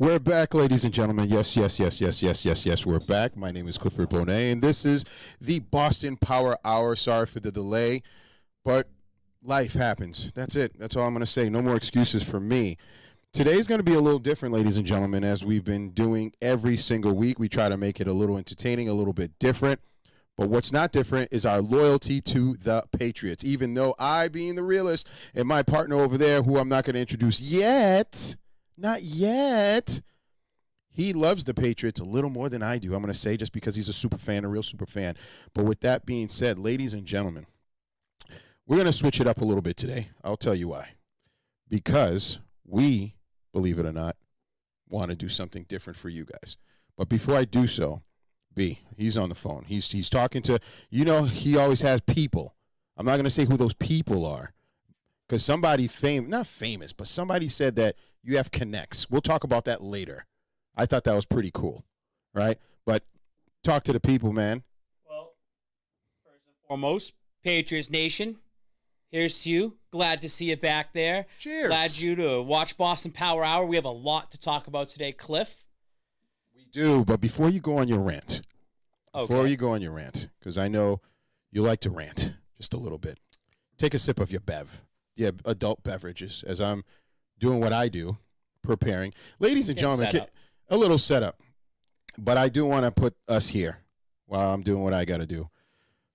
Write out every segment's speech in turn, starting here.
We're back, ladies and gentlemen. Yes, we're back. My name is Clifford Bonet, and this is the Boston Power Hour. Sorry for the delay, but life happens. That's it. That's all I'm going to say. No more excuses for me. Today's going to be a little different, ladies and gentlemen, as we've been doing every single week. We try to make it a little entertaining, a little bit different. But what's not different is our loyalty to the Patriots, even though I, being the realist, and my partner over there, who I'm not going to introduce yet, not yet, he loves the Patriots a little more than I do, I'm going to say, just because he's a super fan, a real super fan. But with that being said, ladies and gentlemen, we're going to switch it up a little bit today. I'll tell you why. Because we, believe it or not, want to do something different for you guys. But before I do so, B, he's on the phone. He's talking to, he always has people. I'm not going to say who those people are because somebody not famous, but somebody said that you have connects. We'll talk about that later. I thought that was pretty cool, right? But talk to the people, man. Well, first and foremost, Patriots Nation, here's to you. Glad to see you back there. Cheers. Glad you to watch Boston Power Hour. We have a lot to talk about today, Cliff. We do, but before you go on your rant, because I know you like to rant just a little bit, take a sip of your bev, adult beverages, as I'm doing what I do, preparing. Ladies and gentlemen, a little setup, but I do want to put us here while I'm doing what I got to do.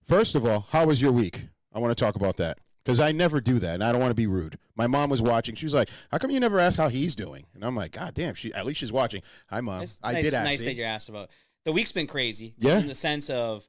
First of all, how was your week? I want to talk about that because I never do that, and I don't want to be rude. My mom was watching. She was like, how come you never ask how he's doing? And I'm like, God damn, at least she's watching. Hi, Mom. I did ask. Nice that you asked about it. The week's been crazy. Yeah. In the sense of,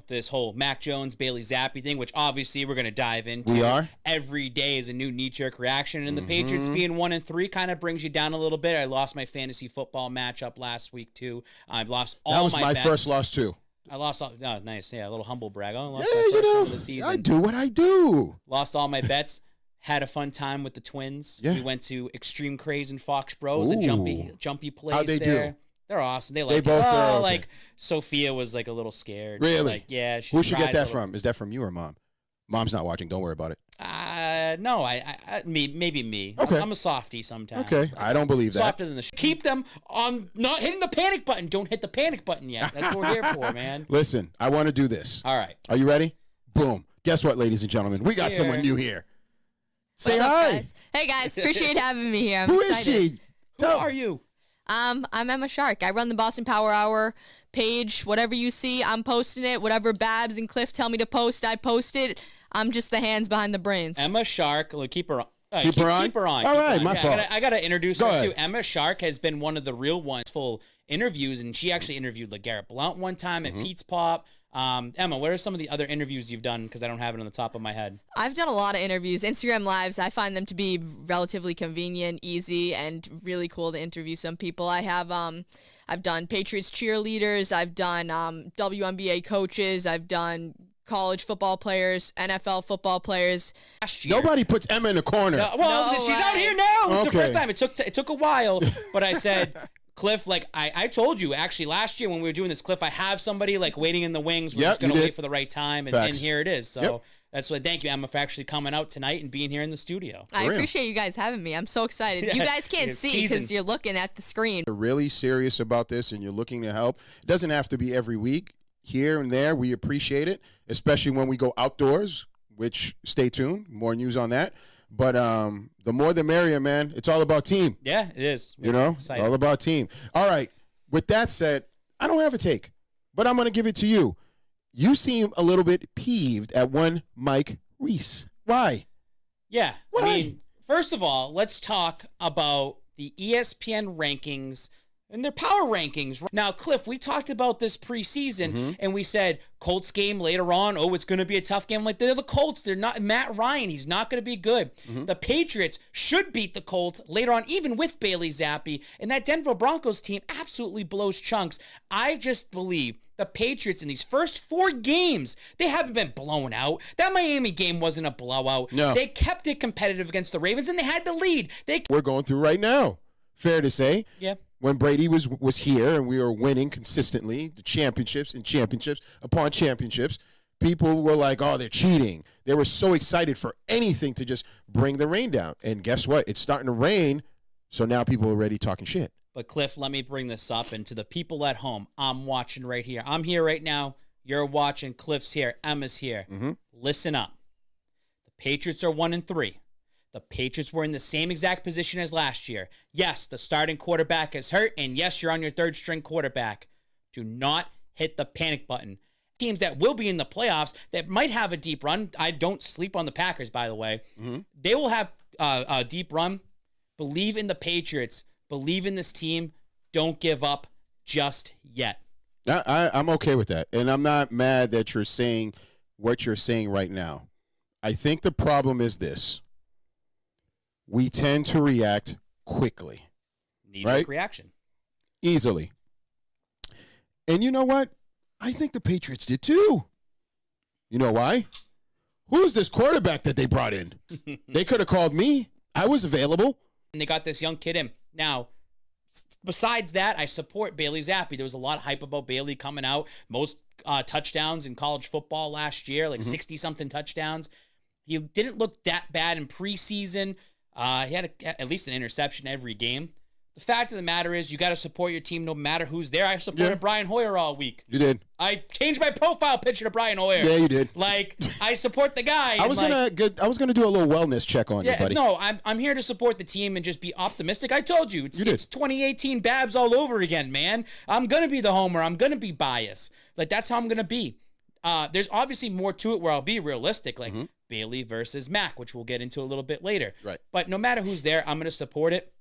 this whole Mac Jones, Bailey Zappi thing, which obviously we're going to dive into. We are. Every day is a new knee-jerk reaction. And the Patriots being 1-3 kind of brings you down a little bit. I lost my fantasy football matchup last week, too. I've lost all my bets. That was my first loss, too. I lost all. Oh, nice. Yeah, a little humble brag. I lost my first one of the season. I do what I do. Lost all my bets. Had a fun time with the Twins. Yeah. We went to Extreme Craze in Foxborough. A jumpy place. How'd they there. do? They're awesome. They both are okay. Like Sophia was like a little scared. Really? Like, yeah. Who should get that from? Is that from you or Mom? Mom's not watching. Don't worry about it. No. Maybe me. Okay. I'm a softie sometimes. Okay. I don't believe that. Softer than the. Keep them on not hitting the panic button. Don't hit the panic button yet. That's what we're here for, man. Listen, I want to do this. All right. Are you ready? Boom. Guess what, ladies and gentlemen? We got someone new here. Say What's hi. Up, guys? Hey guys, appreciate having me here. Who is she? Who are you? I'm Emma Shark. I run the Boston Power Hour page. Whatever you see, I'm posting it. Whatever Babs and Cliff tell me to post, I post it. I'm just the hands behind the brains. Emma Shark. Keep her on. Keep her on? Keep her on. All right, my fault. I got to introduce Go her, ahead. too. Emma Shark has been one of the real ones, full interviews, and she actually interviewed LeGarrette Blount one time at Pete's Pop. Emma, what are some of the other interviews you've done? Because I don't have it on the top of my head. I've done a lot of interviews. Instagram Lives, I find them to be relatively convenient, easy, and really cool to interview some people. I've done Patriots cheerleaders. I've done WNBA coaches. I've done college football players, NFL football players. Nobody puts Emma in the corner. She's out here now. It's the Okay. first time. It took a while, but I said, Cliff, like I told you actually last year when we were doing this, Cliff, I have somebody like waiting in the wings. We're just gonna wait for the right time, and here it is. So that's what. Thank you, Emma, for actually coming out tonight and being here in the studio. I appreciate you guys having me. I'm so excited. You guys can't see because you're looking at the screen. You're really serious about this, and you're looking to help. It doesn't have to be every week. Here and there, we appreciate it, especially when we go outdoors, which stay tuned, more news on that. But the more the merrier, man. It's all about team. Yeah, it is. Exciting. All about team. All right. With that said, I don't have a take, but I'm going to give it to you. You seem a little bit peeved at one Mike Reese. Why? Yeah. Why? I mean, first of all, let's talk about the ESPN rankings and their power rankings. Now, Cliff, we talked about this preseason, and we said Colts game later on. Oh, it's going to be a tough game. Like, they're the Colts. They're not Matt Ryan. He's not going to be good. The Patriots should beat the Colts later on, even with Bailey Zappi. And that Denver Broncos team absolutely blows chunks. I just believe the Patriots in these first 4 games, they haven't been blown out. That Miami game wasn't a blowout. No. They kept it competitive against the Ravens, and they had the lead. We're going through right now. Fair to say. Yeah. When Brady was here and we were winning consistently, the championships and championships upon championships, people were like, oh, they're cheating. They were so excited for anything to just bring the rain down. And guess what? It's starting to rain, so now people are already talking shit. But Cliff, let me bring this up, and to the people at home, I'm watching right here. I'm here right now. You're watching. Cliff's here. Emma's here. Listen up. The Patriots are 1-3. The Patriots were in the same exact position as last year. Yes, the starting quarterback is hurt, and yes, you're on your third string quarterback. Do not hit the panic button. Teams that will be in the playoffs that might have a deep run. I don't sleep on the Packers, by the way. They will have a deep run. Believe in the Patriots. Believe in this team. Don't give up just yet. I'm okay with that. And I'm not mad that you're saying what you're saying right now. I think the problem is this. We tend to react quickly. Knee-jerk reaction. Easily. And you know what? I think the Patriots did too. You know why? Who's this quarterback that they brought in? They could have called me. I was available. And they got this young kid in. Now, besides that, I support Bailey Zappe. There was a lot of hype about Bailey coming out. Most touchdowns in college football last year, like 60-something touchdowns. He didn't look that bad in preseason. He had at least an interception every game. The fact of the matter is you got to support your team no matter who's there. I supported Brian Hoyer all week. You did. I changed my profile picture to Brian Hoyer. Yeah, you did. Like, I support the guy. I was gonna do a little wellness check on you, buddy. No, I'm here to support the team and just be optimistic. I told you, it's 2018 Babs all over again, man. I'm gonna be the homer. I'm gonna be biased. Like, that's how I'm gonna be. There's obviously more to it where I'll be realistic, like Bailey versus Mac, which we'll get into a little bit later. Right. But no matter who's there, I'm gonna support it.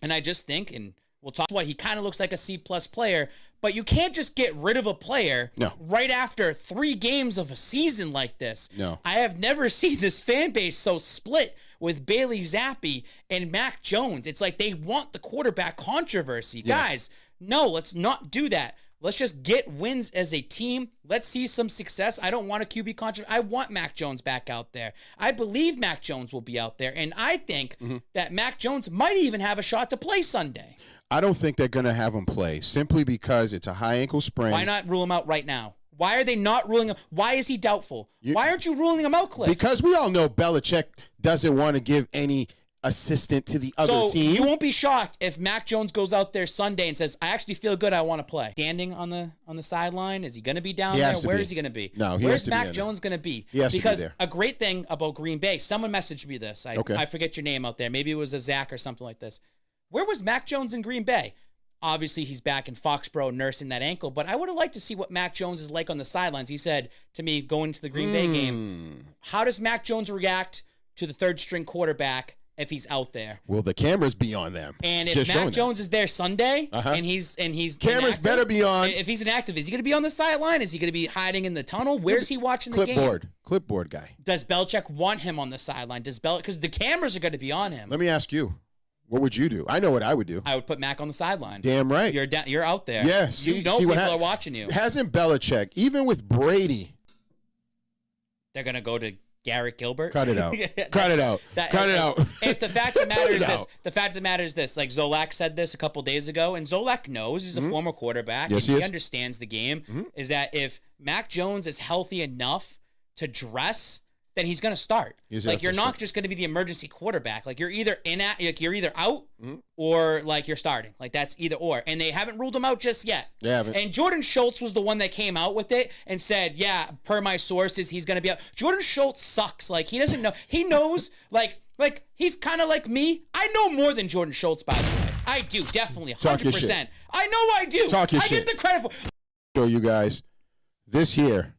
And I just think, and we'll talk about, he kind of looks like a C-plus player, but you can't just get rid of a player right after 3 games of a season like this. No. I have never seen this fan base so split with Bailey Zappe and Mac Jones. It's like they want the quarterback controversy. Yeah. Guys, no, let's not do that. Let's just get wins as a team. Let's see some success. I don't want a QB controversy. I want Mac Jones back out there. I believe Mac Jones will be out there. And I think that Mac Jones might even have a shot to play Sunday. I don't think they're going to have him play simply because it's a high ankle sprain. Why not rule him out right now? Why are they not ruling him? Why is he doubtful? Why aren't you ruling him out, Cliff? Because we all know Belichick doesn't want to give any assistant to the other team. You won't be shocked if Mac Jones goes out there Sunday and says, I actually feel good, I want to play. Standing on the sideline, is he going to be down there? Where is he going to be? No, where's Mac Jones going to be? He has to be there. Because a great thing about Green Bay, someone messaged me this. I forget your name out there. Maybe it was a Zach or something like this. Where was Mac Jones in Green Bay? Obviously, he's back in Foxborough nursing that ankle, but I would have liked to see what Mac Jones is like on the sidelines. He said to me, going into the Green Bay game, how does Mac Jones react to the third-string quarterback if he's out there? Will the cameras be on them? And if Mac Jones is there Sunday and he's cameras inactive, better be on. If he's inactive, is he going to be on the sideline? Is he going to be hiding in the tunnel? Where's he watching the game? Clipboard guy. Does Belichick want him on the sideline? Because the cameras are going to be on him. Let me ask you. What would you do? I know what I would do. I would put Mac on the sideline. Damn right. You're out there. Yeah, people are watching you. Hasn't Belichick, even with Brady. They're going to go to Garrett Gilbert? Cut it out. Cut it out. Cut it out. If the fact of the matter is this, the fact of the matter is this, like Zolak said this a couple days ago, and Zolak knows, he's a former quarterback, yes, and he understands the game, is that if Mac Jones is healthy enough to dress, then he's going to start. Like, you're not just going to be the emergency quarterback. Like, you're either you're either out or like you're starting. Like, that's either or. And they haven't ruled him out just yet. They haven't. And Jordan Schultz was the one that came out with it and said, yeah, per my sources, he's going to be out. Jordan Schultz sucks. Like, he doesn't know. He knows, like he's kind of like me. I know more than Jordan Schultz, by the way. I do, definitely, 100%. I know I do. I get the credit for. Show you guys this year.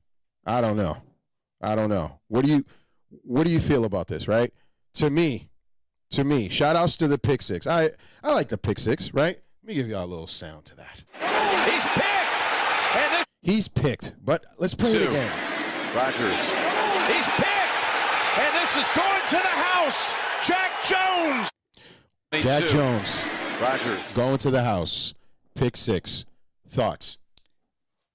I don't know. What do you feel about this, right? To me, shout outs to the pick six. I like the pick six, right? Let me give you all a little sound to that. He's picked, but let's play it again. Rodgers. He's picked, and this is going to the house. Jack Jones. Jack Jones. Rodgers. Going to the house. Pick six. Thoughts?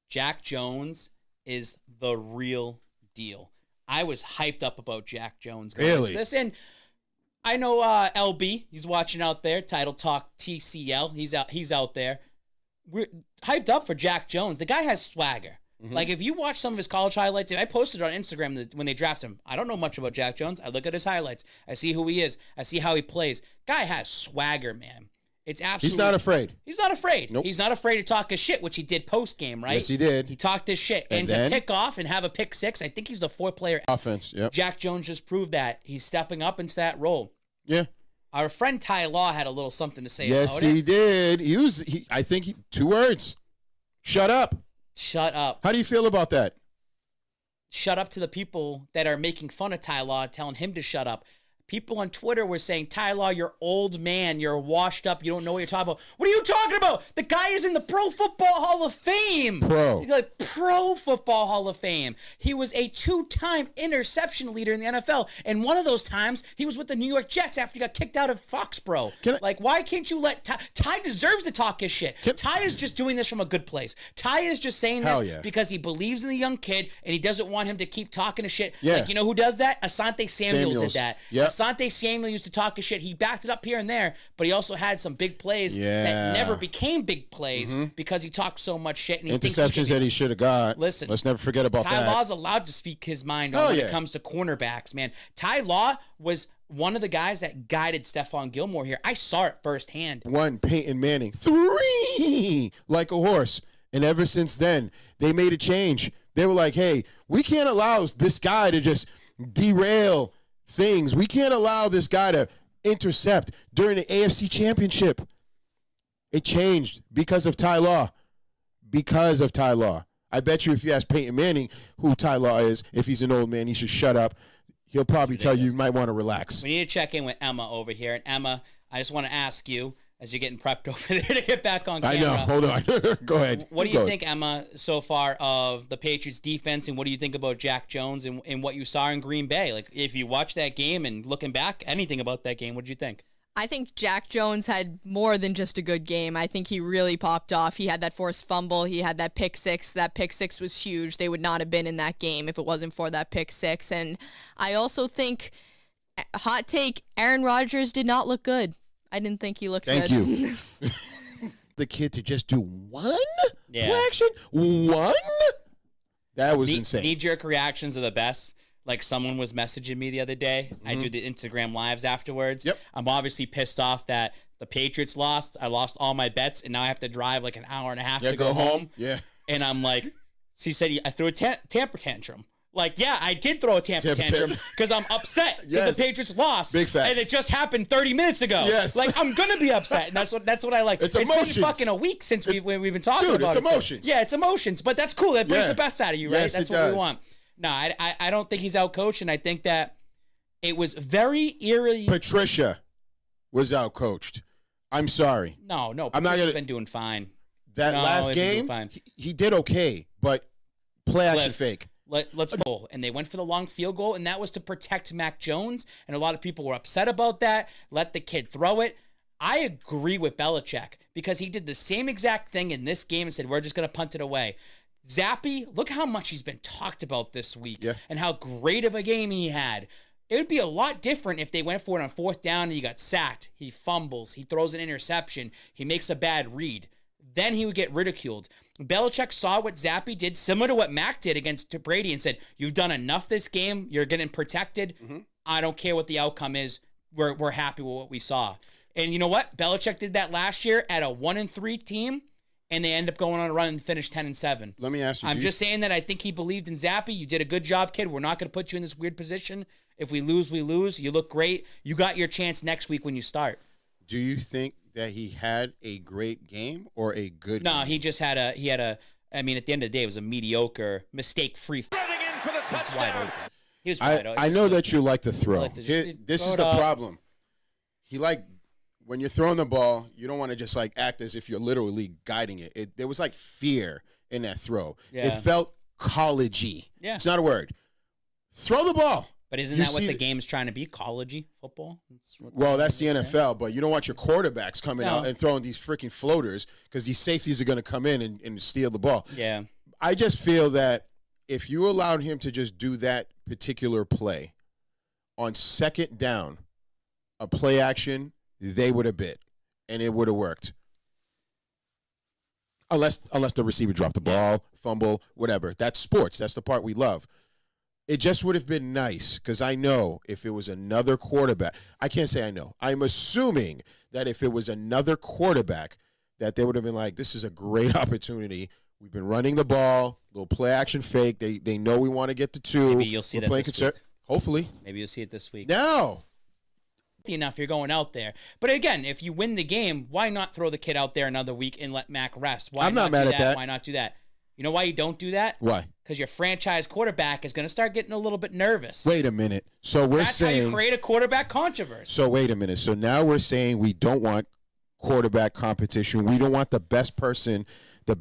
Jack Jones is the real deal. I was hyped up about Jack Jones going into this, and I know LB, he's watching out there. Title Talk TCL, he's out there. We're hyped up for Jack Jones. The guy has swagger. Like, if you watch some of his college highlights, I posted on Instagram when they drafted him. I don't know much about Jack Jones. I look at his highlights. I see who he is. I see how he plays. Guy has swagger, man. It's absolutely. He's not afraid. He's not afraid. Nope. He's not afraid to talk his shit, which he did post game, right? Yes, he did. He talked his shit. And to pick off and have a pick six, I think he's the 4th player. Offense, yep. Jack Jones just proved that. He's stepping up into that role. Yeah. Our friend Ty Law had a little something to say yes, about it. he did. I think 2 words. Shut up. Shut up. How do you feel about that? Shut up to the people that are making fun of Ty Law, telling him to shut up. People on Twitter were saying, Ty Law, you're old man. You're washed up. You don't know what you're talking about. What are you talking about? The guy is in the Pro Football Hall of Fame. Like Pro Football Hall of Fame. He was a 2-time interception leader in the NFL. And one of those times, he was with the New York Jets after he got kicked out of Foxborough. Like, why can't you let Ty... Ty deserves to talk his shit. Ty is just doing this from a good place. Ty is just saying this because he believes in the young kid and he doesn't want him to keep talking his shit. Yeah. Like, you know who does that? Asante Samuel did that. Yep. Asante Samuel used to talk his shit. He backed it up here and there, but he also had some big plays that never became big plays because he talked so much shit. And he interceptions that he should have got. Listen, let's never forget about that. Ty Law's allowed to speak his mind when it comes to cornerbacks, man. Ty Law was one of the guys that guided Stephon Gilmore here. I saw it firsthand. 1, Peyton Manning. 3, like a horse. And ever since then, they made a change. They were like, hey, we can't allow this guy to just derail things. We can't allow this guy to intercept during the AFC Championship. It changed because of Ty Law. Because of Ty Law. I bet you if you ask Peyton Manning who Ty Law is, if he's an old man, he should shut up. He'll probably tell you might want to relax. We need to check in with Emma over here. And Emma, I just want to ask you, as you're getting prepped over there to get back on camera. I know. Hold on. Go ahead. What do you think, Emma, so far of the Patriots defense, and what do you think about Jack Jones and what you saw in Green Bay? Like, if you watch that game and looking back, anything about that game, what did you think? I think Jack Jones had more than just a good game. I think he really popped off. He had that forced fumble. He had that pick six. That pick six was huge. They would not have been in that game if it wasn't for that pick six. And I also think, hot take, Aaron Rodgers did not look good. I didn't think he looked good. Thank you. The kid to just do one play action? One? That was insane. Knee-jerk reactions are the best. Like, someone was messaging me the other day. I do the Instagram lives afterwards. Yep. I'm obviously pissed off that the Patriots lost. I lost all my bets, and now I have to drive like an hour and a half to go home. Yeah. And I'm like, she said, I threw a temper tantrum. Like, yeah, I did throw a temper tantrum because I'm upset because the Patriots lost. Big facts. And it just happened 30 minutes ago. Yes. Like, I'm going to be upset. And that's what I like. It's emotions. been fucking a week since we've been talking about it. Dude, it's emotions. Yeah, it's emotions. But that's cool. That brings the best out of you, right? Yes, That's it what does. we want. No, I don't think he's outcoached, and I think that it was very eerily. Patricia was outcoached. I'm sorry. No, I'm not Patricia's been doing fine. That last game, he did okay, but play action fake. Let's go. And they went for the long field goal, and that was to protect Mac Jones. And a lot of people were upset about that. Let the kid throw it. I agree with Belichick because he did the same exact thing in this game and said, we're just going to punt it away. ZAPPE, look how much he's been talked about this week and how great of a game he had. It would be a lot different if they went for it on 4th down and he got sacked. He fumbles. He throws an interception. He makes a bad read. Then he would get ridiculed. Belichick saw what ZAPPE did, similar to what Mac did against Brady, and said, you've done enough this game. You're getting protected. I don't care what the outcome is. We're happy with what we saw. And you know what? Belichick did that last year at a 1-3 team, and they end up going on a run and finish 10-7. Let me ask you. I'm just saying that I think he believed in ZAPPE. You did a good job, kid. We're not going to put you in this weird position. If we lose, we lose. You look great. You got your chance next week when you start. Do you think that he had a great game or a good game? No, he just had a, I mean, at the end of the day, it was a mediocre, mistake-free. Running in for the touchdown. He was wide open. I know that you like to throw. This is the up. problem. When you're throwing the ball, you don't want to just like act as if you're literally guiding it. There was like fear in that throw. Yeah. It felt college-y. Yeah. It's not a word. Throw the ball. But isn't that what the game's trying to be? College-y football? That's the NFL, but you don't want your quarterbacks coming out and throwing these freaking floaters because these safeties are going to come in and steal the ball. Yeah. I just feel that if you allowed him to just do that particular play on 2nd down, a play action, they would have bit, and it would have worked. Unless the receiver dropped the ball, fumble, whatever. That's sports. That's the part we love. It just would have been nice because I know if it was another quarterback, I can't say I know. I'm assuming that if it was another quarterback, that they would have been like, this is a great opportunity. We've been running the ball, little play action fake. They know we want to get to 2. Maybe you'll see that this week. Hopefully. Maybe you'll see it this week. No. Enough, you're going out there. But again, if you win the game, why not throw the kid out there another week and let Mac rest? Why I'm not mad at that. Why not do that? You know why you don't do that? Why? Because your franchise quarterback is going to start getting a little bit nervous. Wait a minute. So That's how you create a quarterback controversy. So wait a minute. So now we're saying we don't want quarterback competition. We don't want the best person, to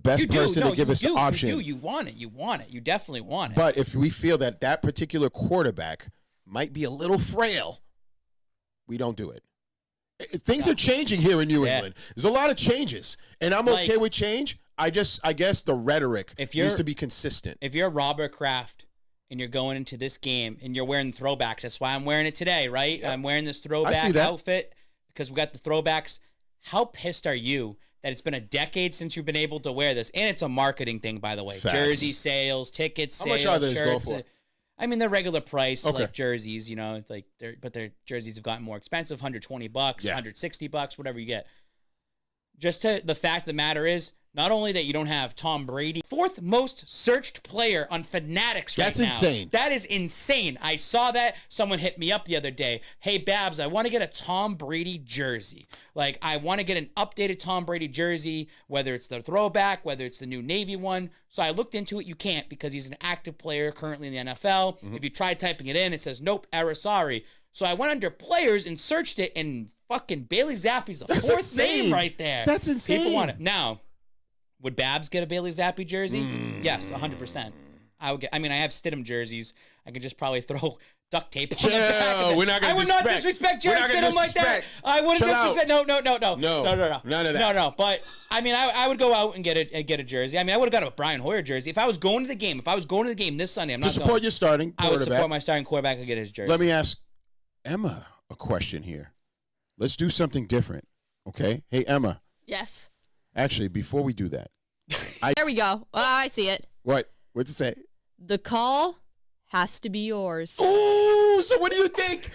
give us the option. You want it. You want it. You definitely want it. But if we feel that that particular quarterback might be a little frail, we don't do it. Things are changing here in New England. There's a lot of changes, and I'm okay with change. I guess the rhetoric needs to be consistent. If you're Robert Kraft and you're going into this game and you're wearing throwbacks, that's why I'm wearing it today, right? Yep. I'm wearing this throwback outfit because we got the throwbacks. How pissed are you that it's been a decade since you've been able to wear this? And it's a marketing thing, by the way. Facts. Jersey sales, ticket sales, How much are those shirts. going for? I mean, they're regular price, like jerseys, you know, it's like but their jerseys have gotten more expensive, $120, $160, whatever you get. Just the fact of the matter is, not only that you don't have Tom Brady, 4th most searched player on Fanatics right now. That's insane. That is insane. I saw that. Someone hit me up the other day. Hey, Babs, I want to get a Tom Brady jersey. Like, I want to get an updated Tom Brady jersey, whether it's the throwback, whether it's the new Navy one. So I looked into it. You can't because he's an active player currently in the NFL. Mm-hmm. If you try typing it in, it says, nope, error, sorry. So I went under players and searched it, and fucking Bailey Zappe's the 4th name right there. That's insane. People want it. Now, would Babs get a Bailey Zappe jersey? Yes, 100%. I would get. I mean, I have Stidham jerseys. I could just probably throw duct tape on the back. We're not going to I would not disrespect Jared Stidham like that. I wouldn't disrespect. No. None of that. No. But I mean, I would go out and get a jersey. I mean, I would have got a Brian Hoyer jersey if I was going to the game. If I was going to the game this Sunday, I'm not to support your starting quarterback. I would support my starting quarterback and get his jersey. Let me ask Emma a question here. Let's do something different, okay? Hey, Emma. Yes. Actually, before we do that. There we go. I see it. What? What's it say? The call has to be yours. Ooh, so what do you think?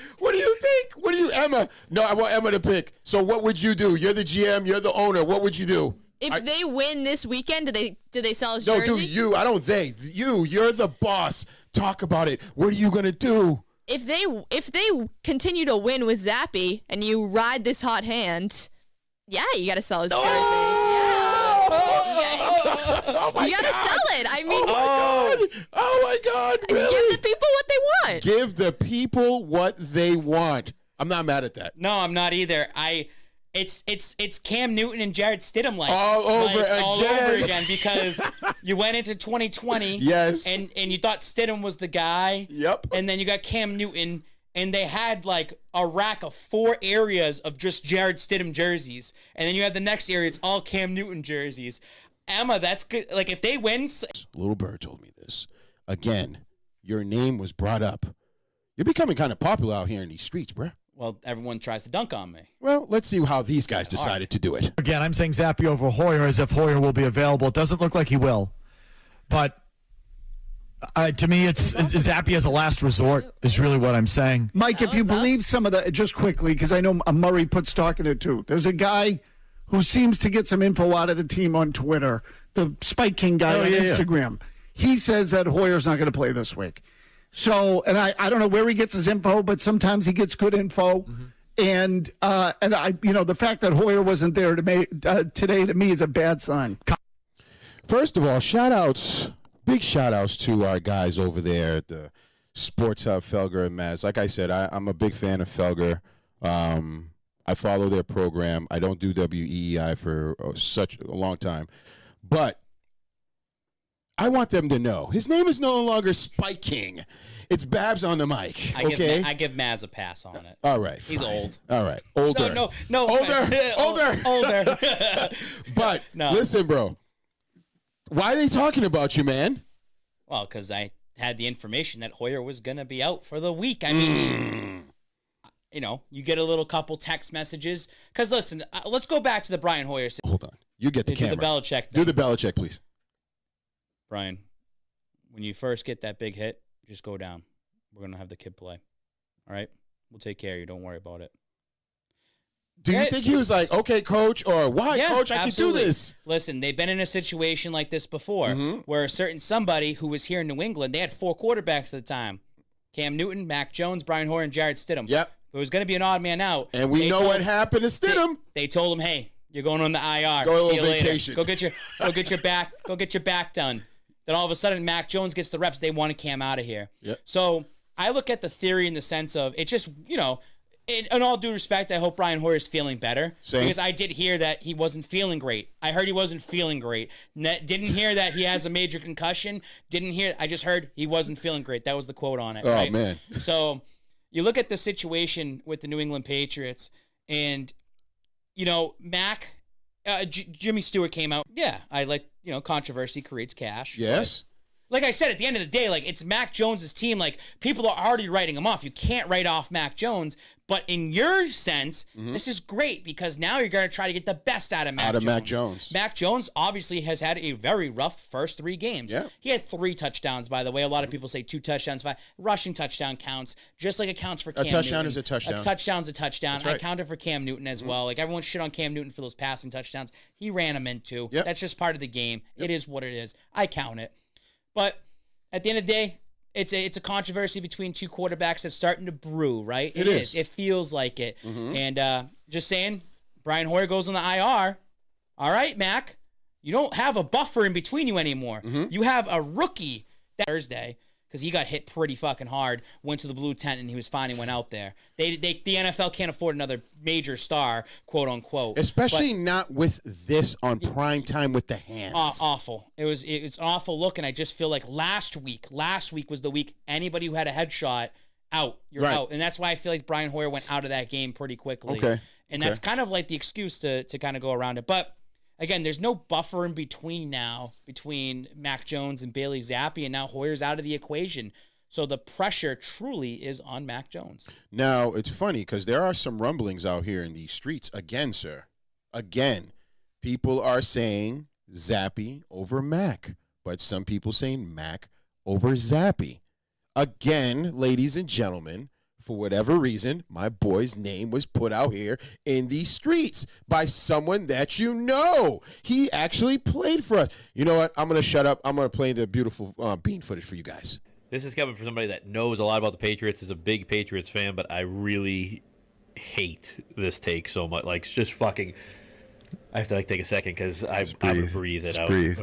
Emma? No, I want Emma to pick. So what would you do? You're the GM. You're the owner. What would you do? If they win this weekend, do they sell his jersey? No, do you. I don't they. You're the boss. Talk about it. What are you going to do? If they continue to win with Zappe and you ride this hot hand, yeah, you got to sell his jersey. You got to sell it. I mean, oh my God. Really? Give the people what they want. Give the people what they want. I'm not mad at that. No, I'm not either. It's Cam Newton and Jared Stidham all over again because you went into 2020 yes, and you thought Stidham was the guy. Yep. And then you got Cam Newton and they had like a rack of 4 areas of just Jared Stidham jerseys. And then you have the next area, it's all Cam Newton jerseys. Emma, that's good. Like if they win, Little Bird told me this. Again, your name was brought up. You're becoming kind of popular out here in these streets, bruh. Well, everyone tries to dunk on me. Well, let's see how these guys decided to do it. Again, I'm saying Zappe over Hoyer as if Hoyer will be available. It doesn't look like he will. But to me, it's Zappe as a last resort is really what I'm saying. Mike, if you believe some of the, just quickly, because I know Murray put stock in it too. There's a guy who seems to get some info out of the team on Twitter, the Spike King guy on Instagram. Yeah. He says that Hoyer's not going to play this week. So, and I don't know where he gets his info, but sometimes he gets good info. Mm-hmm. And I, the fact that Hoyer wasn't there today to me is a bad sign. First of all, big shout outs to our guys over there at the Sports Hub, Felger and Maz. Like I said, I'm a big fan of Felger. I follow their program. I don't do WEEI for such a long time, but I want them to know his name is no longer Spike King. It's Babs on the mic. Okay, I give Maz a pass on it. All right, he's old. All right, older. No, older. But listen, bro. Why are they talking about you, man? Well, because I had the information that Hoyer was gonna be out for the week. I mean, you get a little couple text messages. Because listen, let's go back to the Brian Hoyer. Hold on, you get the camera. Do the Belichick thing. Do the Belichick, please. Brian, when you first get that big hit, just go down. We're going to have the kid play. All right? We'll take care of you. Don't worry about it. Do you think he was like, okay, coach, or why, coach, I absolutely. can do this? Listen, they've been in a situation like this before where a certain somebody who was here in New England, they had 4 quarterbacks at the time. Cam Newton, Mac Jones, Brian Hoyer, and Jared Stidham. Yep. There was going to be an odd man out. And we know what happened to Stidham. They told him, hey, you're going on the IR. Go See on you vacation. Later. Go get your back done. Then all of a sudden, Mac Jones gets the reps. They want to Cam out of here. Yep. So I look at the theory in the sense of it's just, in all due respect, I hope Brian Hoyer is feeling better. Same. Because I did hear that he wasn't feeling great. I heard he wasn't feeling great. Didn't hear that he has a major concussion. I just heard he wasn't feeling great. That was the quote on it. Oh, right? man. So you look at the situation with the New England Patriots, and, Mac, Jimmy Stewart came out. Yeah, I like, controversy creates cash. Yes. Like I said, at the end of the day, it's Mac Jones' team. People are already writing him off. You can't write off Mac Jones. But in your sense, this is great because now you're going to try to get the best out of Mac Jones. Mac Jones obviously has had a very rough first 3 games. Yeah. He had 3 touchdowns, by the way. A lot of people say 2 touchdowns, 5. Rushing touchdown counts, just like it counts for Cam Newton. A touchdown is a touchdown. A touchdown's a touchdown. That's right. I counted for Cam Newton as well. Everyone shit on Cam Newton for those passing touchdowns. He ran them in too. Yep. That's just part of the game. Yep. It is what it is. I count it. But at the end of the day, it's a controversy between 2 quarterbacks that's starting to brew, right? It is. It feels like it. And just saying, Brian Hoyer goes on the IR. All right, Mac, you don't have a buffer in between you anymore. You have a rookie that Thursday, because he got hit pretty fucking hard, went to the blue tent, and he was fine and went out there. The NFL can't afford another major star, quote unquote. Especially not with this on prime time with the hands. Awful. It's an awful look, and I just feel like last week was the week anybody who had a headshot out. You're out. And that's why I feel like Brian Hoyer went out of that game pretty quickly. Okay. And that's kind of like the excuse to kind of go around it. But again, there's no buffer in between now between Mac Jones and Bailey Zappe, and now Hoyer's out of the equation. So the pressure truly is on Mac Jones. Now, it's funny because there are some rumblings out here in these streets. Again, sir. Again, people are saying Zappe over Mac, but some people saying Mac over Zappe. Again, ladies and gentlemen, for whatever reason, my boy's name was put out here in these streets by someone that you know. He actually played for us. You know what? I'm going to shut up. I'm going to play the beautiful bean footage for you guys. This is coming from somebody that knows a lot about the Patriots, is a big Patriots fan, but I really hate this take so much. It's just fucking... I have to take a second because I would breathe it out. Breathe.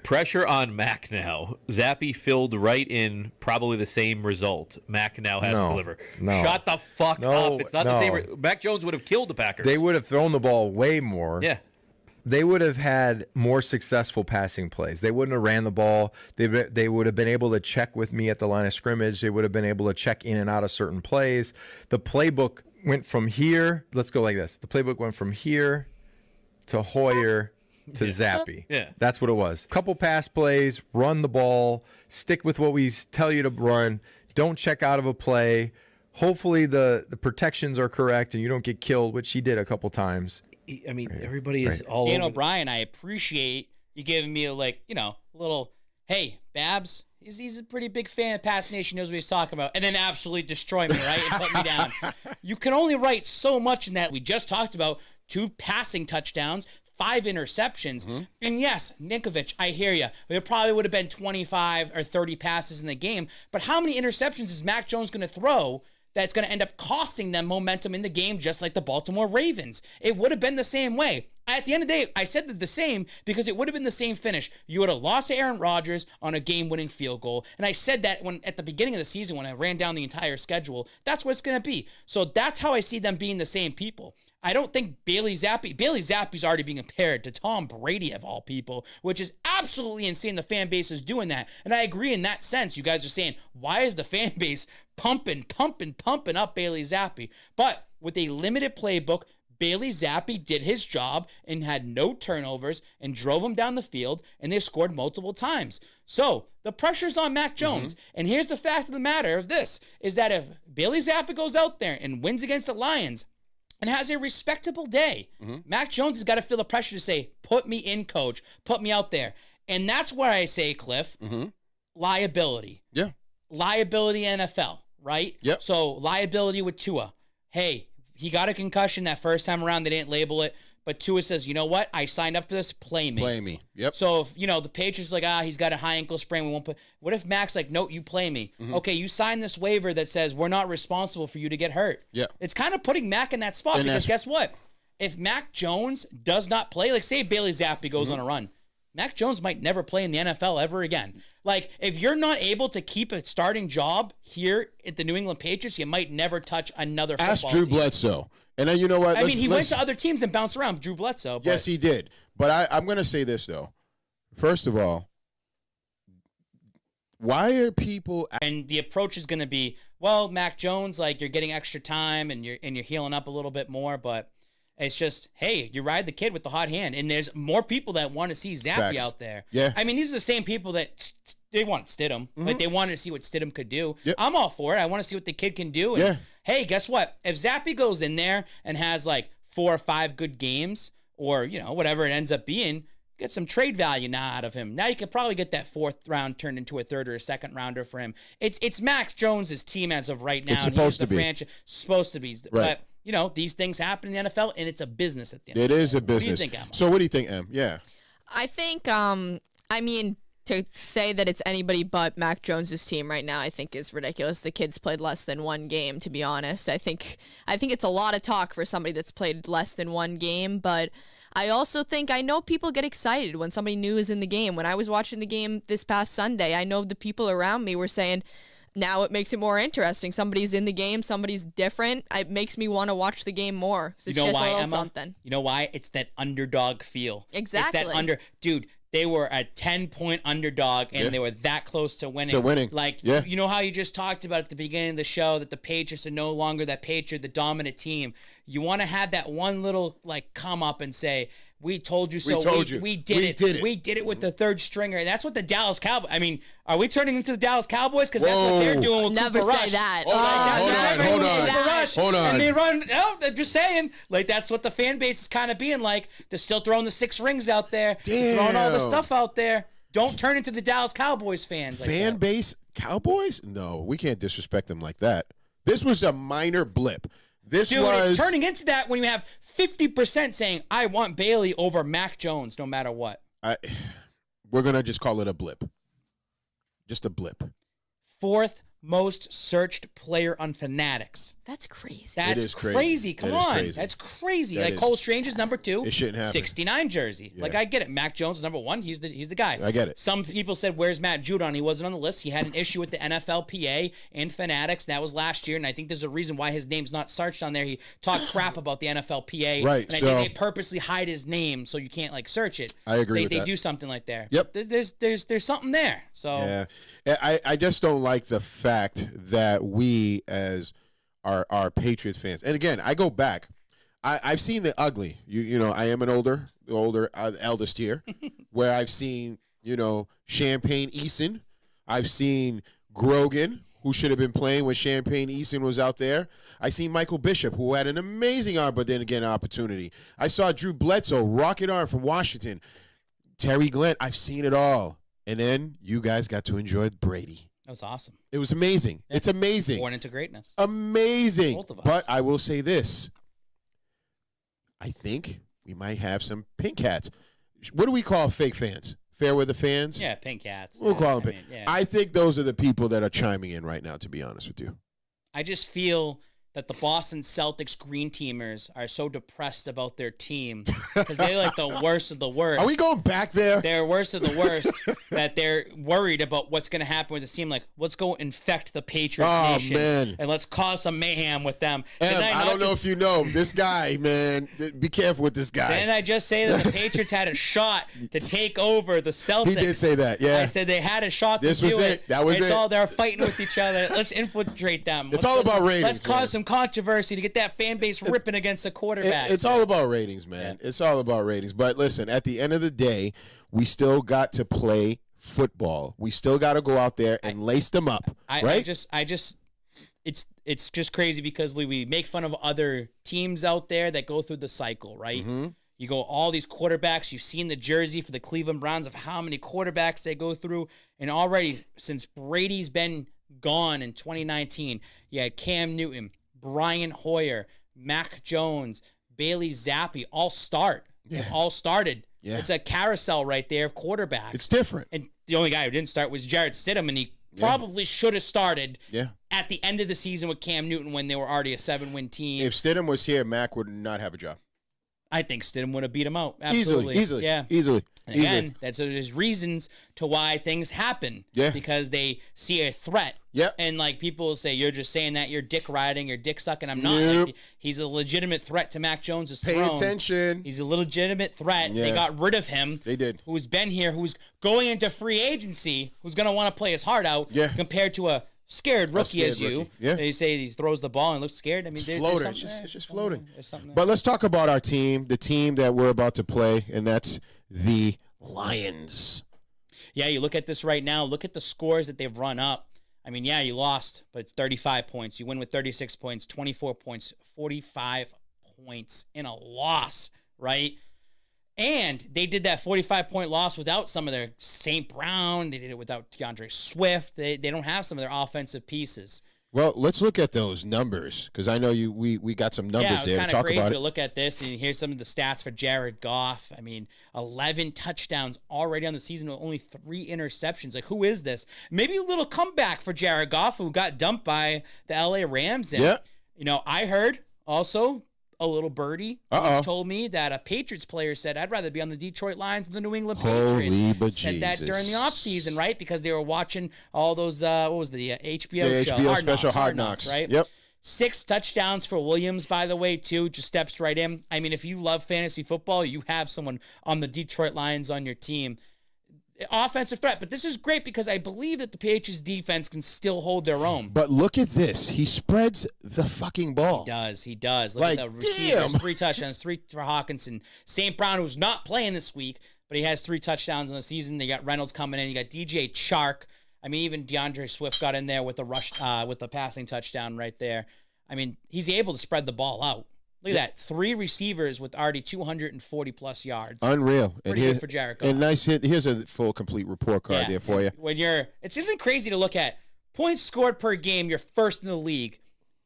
Pressure on Mac now. Zappe filled right in probably the same result. Mac now has to deliver. Shut the fuck up. It's not the same. Mac Jones would have killed the Packers. They would have thrown the ball way more. Yeah. They would have had more successful passing plays. They wouldn't have ran the ball. They would have been able to check with me at the line of scrimmage. They would have been able to check in and out of certain plays. The playbook went from here. Let's go like this. The playbook went from here to Hoyer to Zappe. Yeah. That's what it was. Couple pass plays, run the ball, stick with what we tell you to run, don't check out of a play. Hopefully the protections are correct and you don't get killed, which he did a couple times. I mean, everybody is all Dan over. O'Brien, I appreciate you giving me a little, hey, Babs, he's a pretty big fan of Pats Nation, knows what he's talking about, and then absolutely destroy me, right, and put me down. You can only write so much in that. We just talked about 2 passing touchdowns, 5 interceptions. And yes, Ninkovich, I hear you. There probably would have been 25 or 30 passes in the game, but how many interceptions is Mac Jones going to throw that's going to end up costing them momentum in the game, just like the Baltimore Ravens? It would have been the same way. At the end of the day, I said the same because it would have been the same finish. You would have lost to Aaron Rodgers on a game-winning field goal. And I said that at the beginning of the season when I ran down the entire schedule, that's what it's going to be. So that's how I see them being the same people. I don't think Bailey Zappe's already being compared to Tom Brady of all people, which is absolutely insane. The fan base is doing that. And I agree in that sense. You guys are saying, why is the fan base pumping up Bailey Zappe? But with a limited playbook, Bailey Zappe did his job and had no turnovers and drove him down the field, and they scored multiple times. So the pressure's on Mac Jones. And here's the fact of the matter of this, is that if Bailey Zappe goes out there and wins against the Lions and has a respectable day, Mac Jones has got to feel the pressure to say, put me in, coach, put me out there. And that's where I say, Cliff, liability. Yeah. liability NFL, right? Yep. So liability with Tua. Hey, he got a concussion that first time around. They didn't label it. But Tua says, you know what? I signed up for this. Play me. Play me. Yep. So if, the Patriots like, he's got a high ankle sprain. We won't put. What if Mac's like, no, you play me. Okay, you sign this waiver that says we're not responsible for you to get hurt. Yeah. It's kind of putting Mac in that spot because guess what? If Mac Jones does not play, like say Bailey Zappi goes on a run, Mac Jones might never play in the NFL ever again. Like, if you're not able to keep a starting job here at the New England Patriots, you might never touch another football Ask Drew team. Bledsoe. And then you know what? I mean, he went to other teams and bounced around, Drew Bledsoe. But Yes, he did. But I'm going to say this, though. First of all, why are people... And the approach is going to be, well, Mac Jones, like, you're getting extra time and you're healing up a little bit more, but... It's just, hey, you ride the kid with the hot hand. And there's more people that want to see Zappi out there. Yeah. I mean, these are the same people that they want Stidham. Like, they wanted to see what Stidham could do. Yep. I'm all for it. I want to see what the kid can do. And, hey, guess what? If Zappi goes in there and has, like, 4 or 5 good games or, whatever it ends up being, get some trade value now out of him. Now you could probably get that 4th round turned into a 3rd or a 2nd rounder for him. It's Max Jones's team as of right now. It's supposed to be. Supposed to be. Right. But, these things happen in the NFL, and it's a business at the end It of the day. is a business. What do you think, Emma? So what do you think, Em? Yeah. I think, to say that it's anybody but Mac Jones's team right now, I think is ridiculous. The kid's played less than 1 game, to be honest. I think it's a lot of talk for somebody that's played less than 1 game, but I also think I know people get excited when somebody new is in the game. When I was watching the game this past Sunday, I know the people around me were saying, now it makes it more interesting. Somebody's in the game. Somebody's different. It makes me want to watch the game more. It's just why, a little Emma? something. You know why? It's that underdog feel. Exactly. It's that dude, they were a 10-point underdog, and they were that close to winning. Like, you know how you just talked about at the beginning of the show that the Patriots are no longer that Patriot, the dominant team. You want to have that one little, like, come up and say, we told you so. We did it. We did it with the 3rd stringer. And that's what the Dallas Cowboys. I mean, are we turning into the Dallas Cowboys? Because that's what they're doing with Never Cooper say Rush. that. Hold on. And they run. Oh, I'm just saying. Like, that's what the fan base is kind of being like. They're still throwing the 6 rings out there. Damn. Throwing all the stuff out there. Don't turn into the Dallas Cowboys fans. Fan base Cowboys? No, we can't disrespect them like that. This was a minor blip. It's turning into that when you have 50% saying, I want Bailey over Mac Jones no matter what. We're going to just call it a blip. Just a blip. 4th most searched player on Fanatics. That's crazy. That's crazy. Come on. That's crazy. Like Cole Strange is number 2. It shouldn't happen. 69 jersey. Yeah. Like, I get it. Mac Jones is number 1. He's the guy. I get it. Some people said, where's Matt Judon? He wasn't on the list. He had an issue with the NFLPA and Fanatics. That was last year, and I think there's a reason why h's name's not searched on there. He talked crap about the NFLPA. Right. And I think they purposely hide his name so you can't, like, search it. I agree with that. They do something like that. Yep. There's something there. So yeah. I just don't like the fact that we as our Patriots fans, and again, I go back. I've seen the ugly. You know, I am an older eldest here, where I've seen Champagne Eason. I've seen Grogan, who should have been playing when Champagne Eason was out there. I seen Michael Bishop, who had an amazing arm, but then again, opportunity. I saw Drew Bledsoe, rocket arm from Washington. Terry Glenn. I've seen it all, and then you guys got to enjoy Brady. That was awesome. It was amazing. Yeah. It's amazing. Born into greatness. Amazing. Both of us. But I will say this. I think we might have some pink hats. What do we call fake fans? Fair weather fans? Yeah, pink hats. We'll call them pink. Yeah. I think those are the people that are chiming in right now, to be honest with you. I just feel that the Boston Celtics green teamers are so depressed about their team because they're like the worst of the worst. Are we going back there? They're worst of the worst that they're worried about what's going to happen with this team. Like, let's go infect the Patriots nation man. And let's cause some mayhem with them. I don't know if you know this guy, man. Be careful with this guy. Didn't I just say that the Patriots had a shot to take over the Celtics? He did say that, yeah. I said they had a shot to this do was it. That was it's it. all they're fighting with each other. Let's infiltrate them. It's all about ratings. Let's cause some controversy to get that fan base ripping against the quarterback. It's all about ratings, man. Yeah. It's all about ratings. But listen, at the end of the day, we still got to play football. We still got to go out there and lace them up, right? It's just crazy because we make fun of other teams out there that go through the cycle, right? Mm-hmm. You go all these quarterbacks. You've seen the jersey for the Cleveland Browns of how many quarterbacks they go through. And already, since Brady's been gone in 2019. You had Cam Newton, Brian Hoyer, Mac Jones, Bailey Zappi all start. Yeah. All started. Yeah. It's a carousel right there of quarterbacks. It's different. And the only guy who didn't start was Jarrett Stidham, and he probably should have started at the end of the season with Cam Newton when they were already a 7-win team. If Stidham was here, Mac would not have a job. I think Stidham would have beat him out. Absolutely. Easily. And again, there's reasons to why things happen. Yeah. Because they see a threat. Yeah. And like people will say, you're just saying that, you're dick riding, you're dick sucking. I'm not. Nope. Like, he's a legitimate threat to Mac Jones' throne. Pay attention. He's a legitimate threat. Yeah. They got rid of him. They did. Who's been here, who's going into free agency, who's going to want to play his heart out compared to a scared rookie as you. Yeah. They say he throws the ball and looks scared. I mean, floating. It's just floating. But let's talk about our team, the team that we're about to play, and that's the Lions. Yeah, you look at this right now. Look at the scores that they've run up. I mean, yeah, you lost, but it's 35 points. You win with 36 points, 24 points, 45 points in a loss, right? And they did that 45-point loss without some of their St. Brown. They did it without DeAndre Swift. They don't have some of their offensive pieces. Well, let's look at those numbers because I know we got some numbers there to talk about it. Yeah, it's kind of crazy to look at this, and here's some of the stats for Jared Goff. I mean, 11 touchdowns already on the season with only 3 interceptions. Like, who is this? Maybe a little comeback for Jared Goff, who got dumped by the LA Rams. And, you know, I heard also a little birdie told me that a Patriots player said, I'd rather be on the Detroit Lions than the New England Patriots. Said that during the offseason, right? Because they were watching all those, what was the HBO show? HBO special Hard Knocks, right? Yep. 6 touchdowns for Williams, by the way, too. Just steps right in. I mean, if you love fantasy football, you have someone on the Detroit Lions on your team. Offensive threat, but this is great because I believe that the Patriots defense can still hold their own. But look at this. He spreads the fucking ball. He does. Look at the receivers. 3 touchdowns, 3 for Hawkinson. St. Brown, who's not playing this week, but he has 3 touchdowns in the season. They got Reynolds coming in. You got DJ Chark. I mean, even DeAndre Swift got in there with the rush, with the passing touchdown right there. I mean, he's able to spread the ball out. Look at that. 3 receivers with already 240-plus yards. Unreal. Pretty good for Jared Goff. And nice hit. Here's a full, complete report card there for you. When it isn't crazy to look at points scored per game, you're first in the league.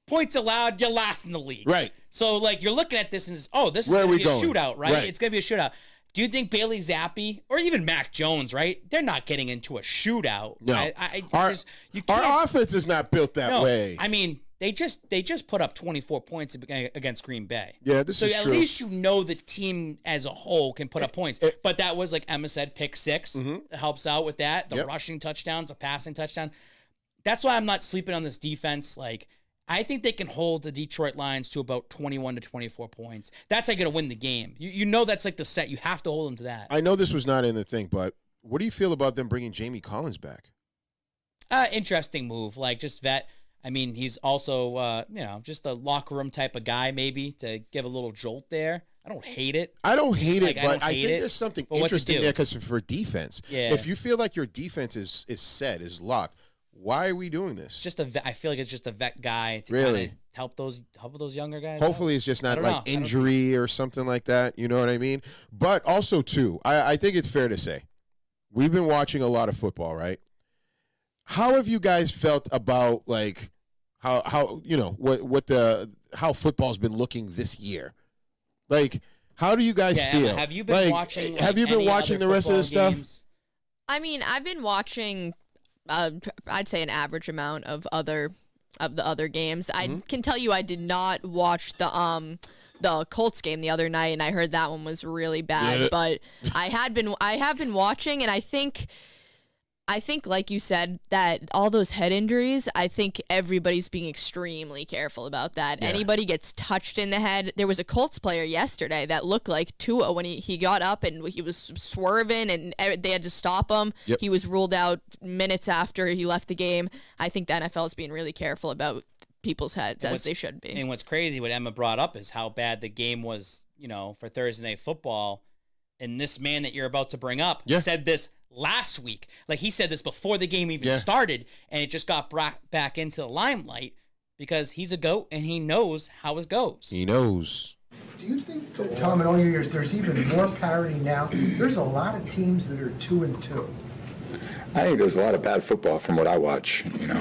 Points allowed, you're last in the league. Right. So, like, you're looking at this and this is going to be a shootout, right? It's going to be a shootout. Do you think Bailey Zappi or even Mac Jones, right? They're not getting into a shootout. No. Our offense is not built that way. I mean, They just put up 24 points against Green Bay. Yeah, this is true. So at least you know the team as a whole can put up points. But that was, like Emma said, pick 6. It helps out with that. The rushing touchdowns, the passing touchdown. That's why I'm not sleeping on this defense. Like, I think they can hold the Detroit Lions to about 21 to 24 points. That's how you're going to win the game. You know that's like the set. You have to hold them to that. I know this was not in the thing, but what do you feel about them bringing Jamie Collins back? Interesting move. Like, just vet. I mean, he's also, just a locker room type of guy, maybe, to give a little jolt there. I don't hate it. I don't hate it, but I think there's something interesting there because for defense. Yeah. If you feel like your defense is set, is locked, why are we doing this? I feel like it's just a vet guy to really help those younger guys. Hopefully it's just not like injury or something like that. You know what I mean? But also, too, I think it's fair to say, we've been watching a lot of football, right? How have you guys felt about like how football's been looking this year? Like, how do you guys feel? Have you been watching? Have you been watching the rest of the stuff? I mean, I've been watching. I'd say an average amount of the other games. I can tell you, I did not watch the Colts game the other night, and I heard that one was really bad. Yeah. But I have been watching, and I think, like you said, that all those head injuries, I think everybody's being extremely careful about that. Yeah. Anybody gets touched in the head. There was a Colts player yesterday that looked like Tua when he got up and he was swerving and they had to stop him. Yep. He was ruled out minutes after he left the game. I think the NFL is being really careful about people's heads, as they should be. And what's crazy, what Emma brought up, is how bad the game was, for Thursday Night Football. And this man that you're about to bring up said this last week. Like, he said this before the game even started, and it just got brought back into the limelight because he's a GOAT and he knows how it goes. He knows. Do you think that, Tom, in all your years, there's even more parity now? There's a lot of teams that are 2-2. I think there's a lot of bad football from what I watch, you know.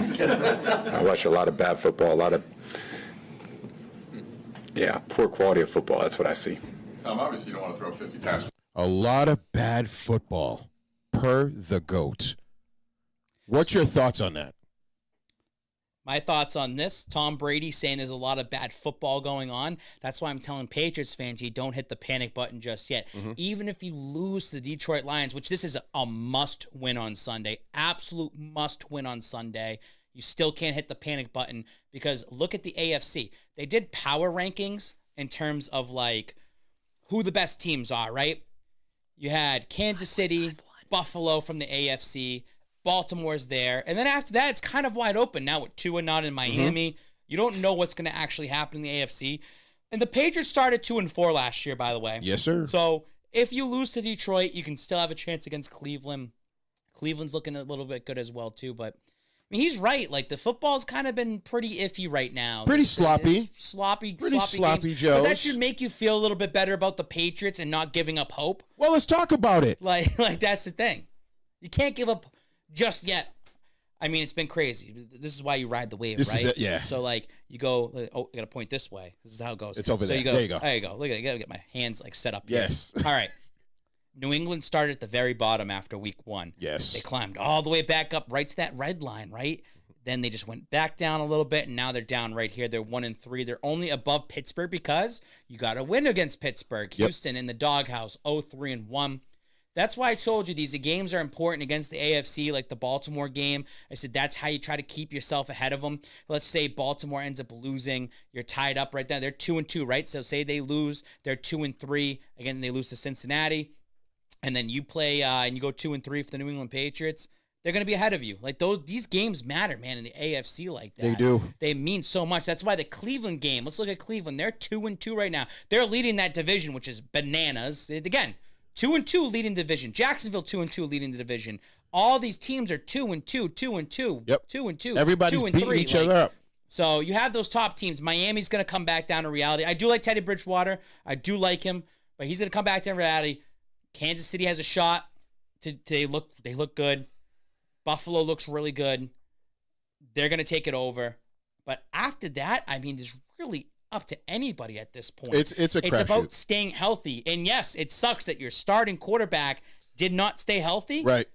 I watch a lot of bad football, a lot of, poor quality of football. That's what I see. Tom, obviously you don't want to throw 50 passes. A lot of bad football, per the GOAT. What's your thoughts on that? My thoughts on this, Tom Brady saying there's a lot of bad football going on. That's why I'm telling Patriots fans, you don't hit the panic button just yet. Even if you lose to the Detroit Lions, which this is a must-win on Sunday, absolute must-win on Sunday, you still can't hit the panic button because look at the AFC. They did power rankings in terms of, like, who the best teams are, right? You had Kansas City, Buffalo from the AFC, Baltimore's there. And then after that, it's kind of wide open now with Tua not in Miami. You don't know what's going to actually happen in the AFC. And the Patriots started 2-4 last year, by the way. Yes, sir. So if you lose to Detroit, you can still have a chance against Cleveland. Cleveland's looking a little bit good as well, too. But, I mean, he's right. Like, the football's kind of been pretty iffy right now. Pretty sloppy. It's sloppy sloppy, games. Joe. But that should make you feel a little bit better about the Patriots and not giving up hope. Well, let's talk about it. Like that's the thing. You can't give up just yet. I mean, it's been crazy. This is why you ride the wave, This right? is it, yeah. So, like, you go, oh, I got to point this way. This is how it goes. It's over there. You go, There you go. There you go. Look at it. I got to get my hands, like, set up Yes. here. All right. New England started at the very bottom after week 1. Yes. They climbed all the way back up right to that red line, right? Then they just went back down a little bit, and now they're down right here. They're 1-3. They're only above Pittsburgh because you got to win against Pittsburgh. Houston in the doghouse, 0-3-1. That's why I told you these games are important against the AFC, like the Baltimore game. I said that's how you try to keep yourself ahead of them. Let's say Baltimore ends up losing. You're tied up right there. They're 2-2, right? So say they lose. They're 2-3. Again, they lose to Cincinnati. And then you play and you go 2-3 for the New England Patriots. They're going to be ahead of you. Like these games matter, man, in the AFC like that. They do. They mean so much. That's why the Cleveland game, let's look at Cleveland. They're 2-2 right now. They're leading that division, which is bananas. Again, 2-2 leading division. Jacksonville 2-2 leading the division. All these teams are 2-2, 2-2, Yep. 2-2. Everybody's 2-3. beating each other up. So you have those top teams. Miami's going to come back down to reality. I do like Teddy Bridgewater. I do like him, but he's going to come back to reality. Kansas City has a shot. They look good. Buffalo looks really good. They're going to take it over. But after that, I mean, there's really up to anybody at this point. It's a crapshoot. It's about staying healthy. And yes, it sucks that your starting quarterback did not stay healthy. Right.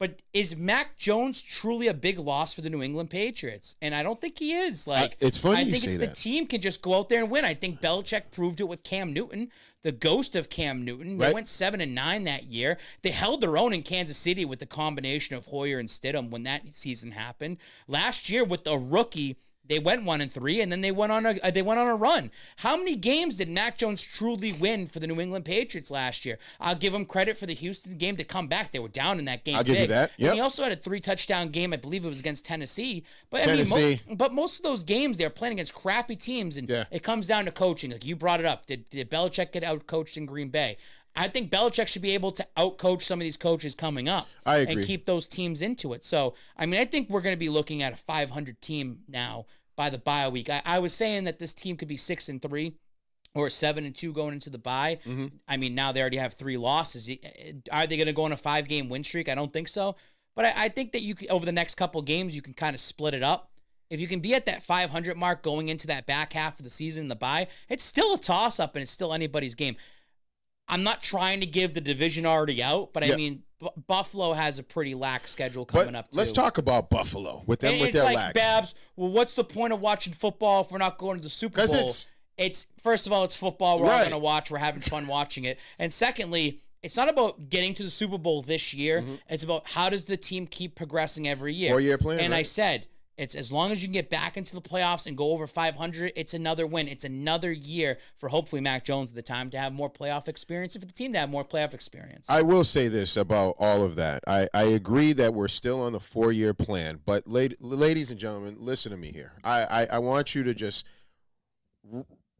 But is Mac Jones truly a big loss for the New England Patriots? And I don't think he is. Like, it's funny I you think say it's that. the team can just go out there and win. I think Belichick proved it with Cam Newton, the ghost of Cam Newton. They Right. went 7-9 that year. They held their own in Kansas City with the combination of Hoyer and Stidham when that season happened. Last year with the rookie, they went 1-3, and then they went on a run. How many games did Mac Jones truly win for the New England Patriots last year? I'll give him credit for the Houston game to come back. They were down in that game. I'll give you that. And Yep. he also had a 3-touchdown game. I believe it was against Tennessee. But Tennessee. I mean, but most of those games they're playing against crappy teams, and Yeah. it comes down to coaching. Like you brought it up. Did Belichick get out-coached in Green Bay? I think Belichick should be able to out-coach some of these coaches coming up. I agree. And keep those teams into it. So, I mean, I think we're going to be looking at a 500 team now by the bye week. I was saying that this team could be 6-3 or 7-2 going into the bye. Mm-hmm. I mean, now they already have 3 losses. Are they going to go on a 5-game win streak? I don't think so. But I think that you can, over the next couple games, you can kind of split it up. If you can be at that 500 mark going into that back half of the season, the bye, it's still a toss-up and it's still anybody's game. I'm not trying to give the division already out, but I mean, Buffalo has a pretty lax schedule coming up, too. Let's talk about Buffalo with them And with it's their like, lax. Babs, well, what's the point of watching football if we're not going to the Super Bowl? It's first of all, it's football. We're all Right. going to watch. We're having fun watching it. And secondly, it's not about getting to the Super Bowl this year. It's about how does the team keep progressing every year. 4-year plan, And I right? said, it's as long as you can get back into the playoffs and go over 500, it's another win. It's another year for hopefully Mac Jones at the time to have more playoff experience, and for the team to have more playoff experience. I will say this about all of that. I agree that we're still on the 4-year plan, but ladies and gentlemen, listen to me here. I want you to just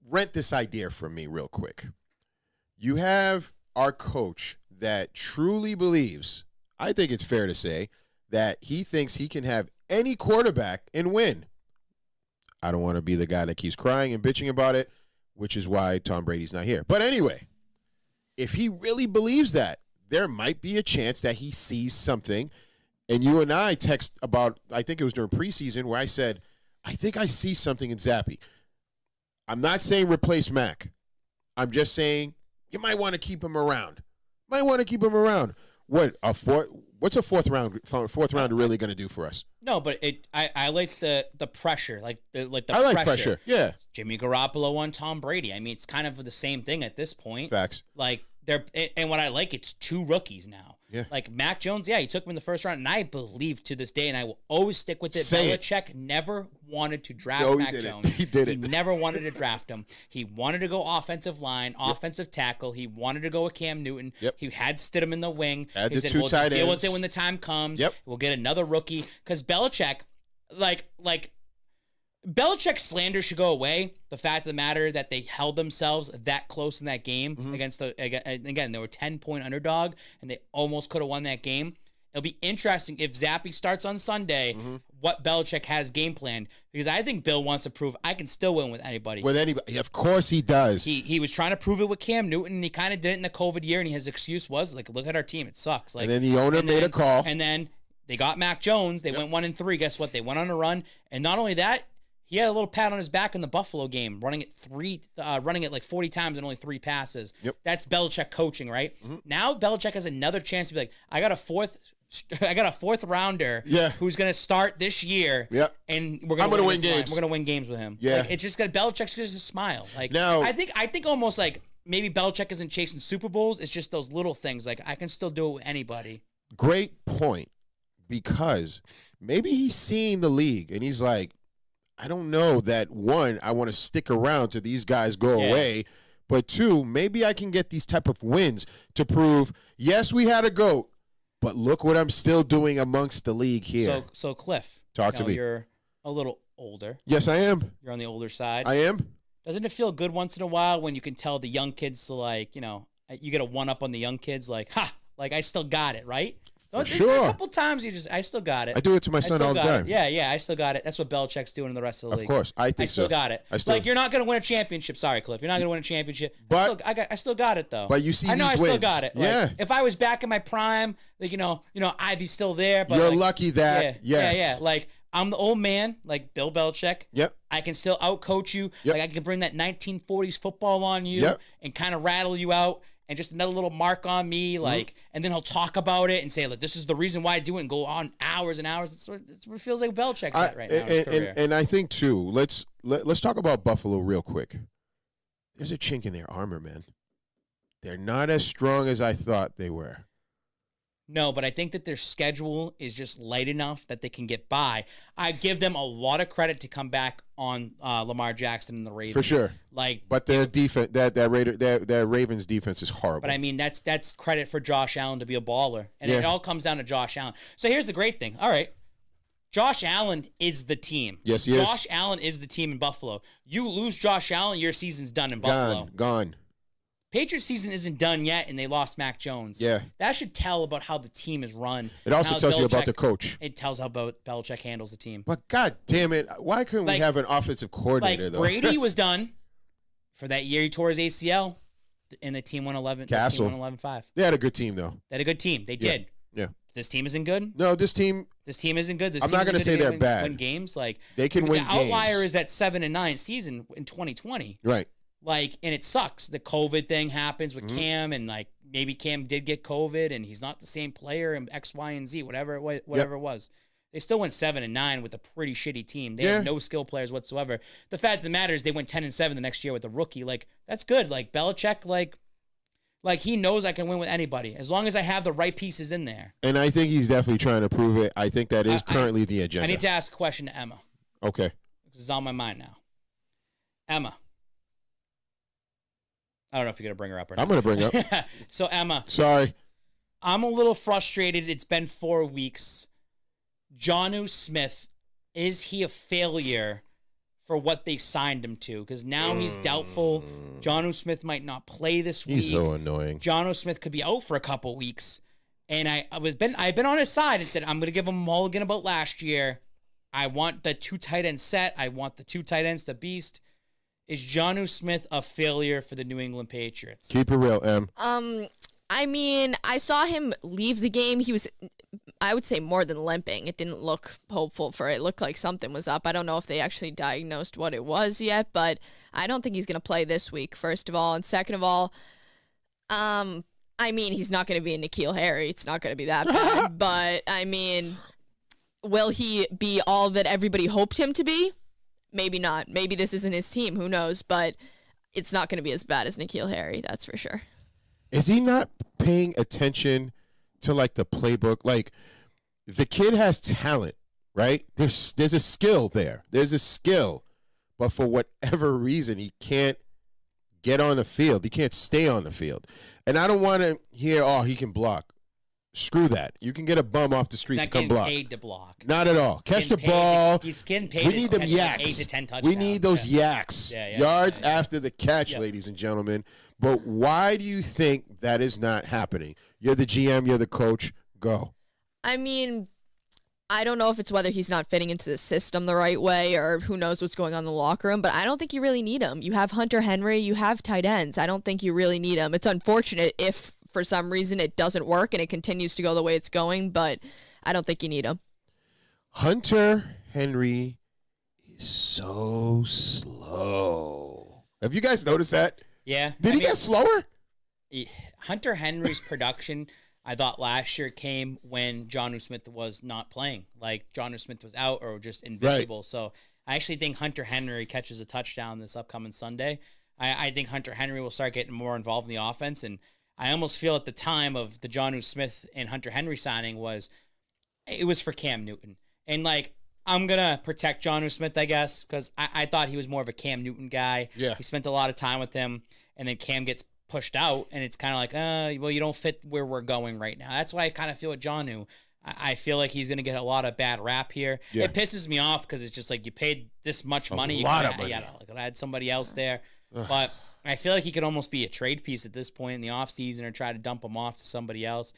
rent this idea from me real quick. You have our coach that truly believes, I think it's fair to say, that he thinks he can have any quarterback and win. I don't want to be the guy that keeps crying and bitching about it, which is why Tom Brady's not here. But anyway, if he really believes that, there might be a chance that he sees something And you and I text about, I think it was during preseason, where I said, I think I see something in Zappy. I'm not saying replace Mac. I'm just saying you might want to keep him around. What's a fourth round really going to do for us? No, but I like the pressure, like the I like pressure. Yeah. Jimmy Garoppolo on Tom Brady. I mean, it's kind of the same thing at this point. Facts. Like and what I like, it's 2 rookies now. Yeah. Like Mac Jones, he took him in the first round, and I believe to this day, and I will always stick with it. Belichick never wanted to draft Mac Jones. He did it. He never wanted to draft him. He wanted to go offensive line, offensive tackle. He wanted to go with Cam Newton. Yep. He had Stidham in the wing. Had he said, we'll just deal with it when the time comes. Yep. We'll get another rookie. Because Belichick, Belichick slander should go away. The fact of the matter that they held themselves that close in that game again, they were 10-point underdog, and they almost could have won that game. It'll be interesting if Zappy starts on Sunday, what Belichick has game planned, because I think Bill wants to prove I can still win with anybody. Of course he does. He was trying to prove it with Cam Newton, and he kind of did it in the COVID year, and his excuse was, like, look at our team, it sucks. Like, and then the owner made a call. And then they got Mac Jones. They went 1-3. Guess what? They went on a run, and not only that, he had a little pat on his back in the Buffalo game, running it like 40 times and only 3 passes. Yep. That's Belichick coaching, right? Now Belichick has another chance to be like, I got a fourth rounder who's going to start this year. Yep. And we're going to win games. We're going to win games with him. Yeah. Like, it's just Belichick's just a smile. Like, now, I think almost like maybe Belichick isn't chasing Super Bowls. It's just those little things. Like, I can still do it with anybody. Great point, because maybe he's seeing the league and he's like, I don't know that, one, I want to stick around till these guys go away, but 2, maybe I can get these type of wins to prove, yes, we had a GOAT, but look what I'm still doing amongst the league here. So Cliff, talk to me. You're a little older. Yes, I am. You're on the older side. I am. Doesn't it feel good once in a while when you can tell the young kids to, like, you get a one-up on the young kids, like, like, I still got it, right? Sure. A couple times I still got it. I do it to my son all the time. Yeah, I still got it. That's what Belichick's doing in the rest of the league. Of course, I think so. I still got it. Like, you're not going to win a championship. Sorry, Cliff. You're not going to win a championship. But I still got it, though. But you see, I know these I wins. still got it. Yeah. Like, if I was back in my prime, like, I'd be still there. But you're lucky that. Yeah. Like, I'm the old man, like Bill Belichick. Yep. I can still outcoach you. Yep. Like, I can bring that 1940s football on you and kind of rattle you out. And just another little mark on me, like, and then he'll talk about it and say, "Look, this is the reason why I do it," and go on hours and hours. That's what it feels like Belichick's at right now in his career. And I think too. Let's talk about Buffalo real quick. There's a chink in their armor, man. They're not as strong as I thought they were. No, but I think that their schedule is just light enough that they can get by. I give them a lot of credit to come back on Lamar Jackson and the Ravens. For sure. But their defense, that Ravens defense is horrible. But I mean, that's credit for Josh Allen to be a baller, and it all comes down to Josh Allen. So here's the great thing. All right, Josh Allen is the team. Yes, he is. Josh Allen is the team in Buffalo. You lose Josh Allen, your season's done in Buffalo. Gone. Patriots season isn't done yet, and they lost Mac Jones. Yeah. That should tell about how the team is run. It also tells you about the coach. It tells how Belichick handles the team. But God damn it, why couldn't we have an offensive coordinator, though? Brady was done for that year. He tore his ACL, and the team won 11. Castle. The team won 11-5. They had a good team, though. They had a good team. They did. Yeah. This team isn't good? No, this team isn't good. I'm not going to say they're bad. Win games. Like, they can win games. The outlier is that 7-9 season in 2020. Right. Like, and it sucks. The COVID thing happens with Cam, and like maybe Cam did get COVID, and he's not the same player, and X, Y, and Z, whatever it was. They still went 7-9 with a pretty shitty team. They had no skill players whatsoever. The fact of the matter is they went 10-7 the next year with a rookie. Like, that's good. Like, Belichick, like he knows I can win with anybody as long as I have the right pieces in there. And I think he's definitely trying to prove it. I think that is currently the agenda. I need to ask a question to Emma. Okay. Because it's on my mind now. Emma. I don't know if you're going to bring her up or not. I'm going to bring her up. So, Emma. Sorry. I'm a little frustrated. It's been 4 weeks. Jonnu Smith, is he a failure for what they signed him to? Because now he's doubtful. Jonnu Smith might not play this week. He's so annoying. Jonnu Smith could be out for a couple weeks. And I've been on his side and said, I'm going to give him a mulligan about last year. I want the 2 tight end set. I want the 2 tight ends to beast. Is Jonnu Smith a failure for the New England Patriots? Keep it real, Em. I mean, I saw him leave the game. He was I would say more than limping. It didn't look hopeful for it. It looked like something was up. I don't know if they actually diagnosed what it was yet, but I don't think he's going to play this week, first of all. And second of all, I mean, he's not going to be a N'Keal Harry. It's not going to be that bad. But, I mean, will he be all that everybody hoped him to be? Maybe not. Maybe this isn't his team. Who knows? But it's not going to be as bad as N'Keal Harry, that's for sure. Is he not paying attention to, like, the playbook? Like, the kid has talent, right? There's a skill there. There's a skill. But for whatever reason, he can't get on the field. He can't stay on the field. And I don't want to hear, oh, he can block. Screw that. You can get a bum off the street to come block. He's not getting paid to block. Not at all. Catch the ball. He's getting paid. We need them yaks. Like 8 to 10 touchdowns. We need those yaks. Yards after the catch, Yep. ladies and gentlemen. But why do you think that is not happening? You're the GM. You're the coach. Go. I mean, I don't know if it's whether he's not fitting into the system the right way or who knows what's going on in the locker room, but I don't think you really need him. You have Hunter Henry. You have tight ends. I don't think you really need him. It's unfortunate if for some reason it doesn't work and it continues to go the way it's going, but I don't think you need him. Hunter Henry is so slow. Have you guys noticed that? Yeah. Did he get slower? Hunter Henry's production, I thought last year came when Jonnu Smith was not playing. Like Jonnu Smith was out or just invisible. Right. So I actually think Hunter Henry catches a touchdown this upcoming Sunday. I think Hunter Henry will start getting more involved in the offense. And I almost feel at the time of the Jonnu Smith and Hunter Henry signing it was for Cam Newton. And like, I'm going to protect Jonnu Smith, I guess, because I thought he was more of a Cam Newton guy. Yeah. He spent a lot of time with him, and then Cam gets pushed out, and it's kind of like, well, you don't fit where we're going right now. That's why I kind of feel with Jonnu. I feel like he's going to get a lot of bad rap here. Yeah. It pisses me off because it's just like you paid this much money. You got to add somebody else there. But I feel like he could almost be a trade piece at this point in the offseason or try to dump him off to somebody else.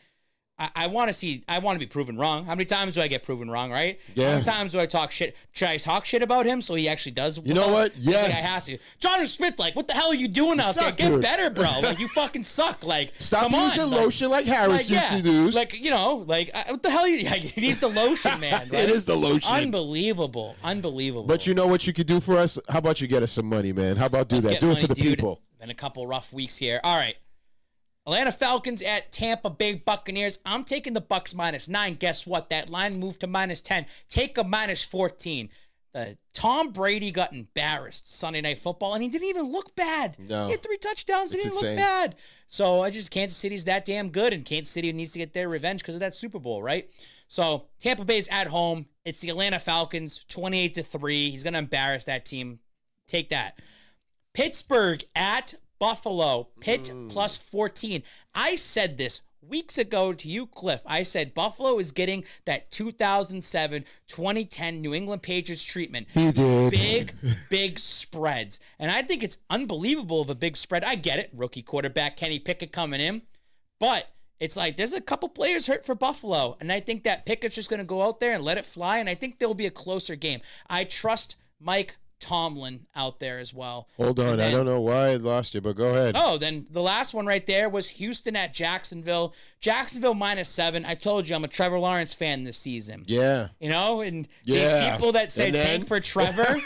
I want to be proven wrong. How many times do I get proven wrong, right? Yeah. How many times do I talk shit? Should I talk shit about him so he actually does? You know what? Yes. I have to. Jonnu Smith, like, what the hell are you doing out there? Get better, bro. Like, you fucking suck. Like, stop using lotion like Harris used to do. Like, what the hell? He needs the lotion, man. Right? It is the lotion. Unbelievable. But you know what you could do for us? How about you get us some money, man? How about Let's that? Do it for the people. Been a couple rough weeks here. All right. Atlanta Falcons at Tampa Bay Buccaneers. I'm taking the Bucks -9. Guess what? That line moved to -10. Take a -14. Tom Brady got embarrassed Sunday Night Football, and he didn't even look bad. No. He had 3 touchdowns. He didn't look bad. So Kansas City's that damn good, and Kansas City needs to get their revenge because of that Super Bowl, right? So Tampa Bay's at home. It's the Atlanta Falcons, 28-3. He's going to embarrass that team. Take that. Pittsburgh at Buffalo, Pitt +14. I said this weeks ago to you, Cliff. I said Buffalo is getting that 2007-2010 New England Patriots treatment. He did. Big spreads. And I think it's unbelievable of a big spread. I get it. Rookie quarterback Kenny Pickett coming in. But it's like there's a couple players hurt for Buffalo. And I think that Pickett's just going to go out there and let it fly. And I think there'll be a closer game. I trust Mike Tomlin out there as well. Hold on. I don't know why I lost you, but go ahead. Oh, then the last one right there was Houston at Jacksonville. Jacksonville -7. I told you I'm a Trevor Lawrence fan this season. Yeah. And these people that say tank for Trevor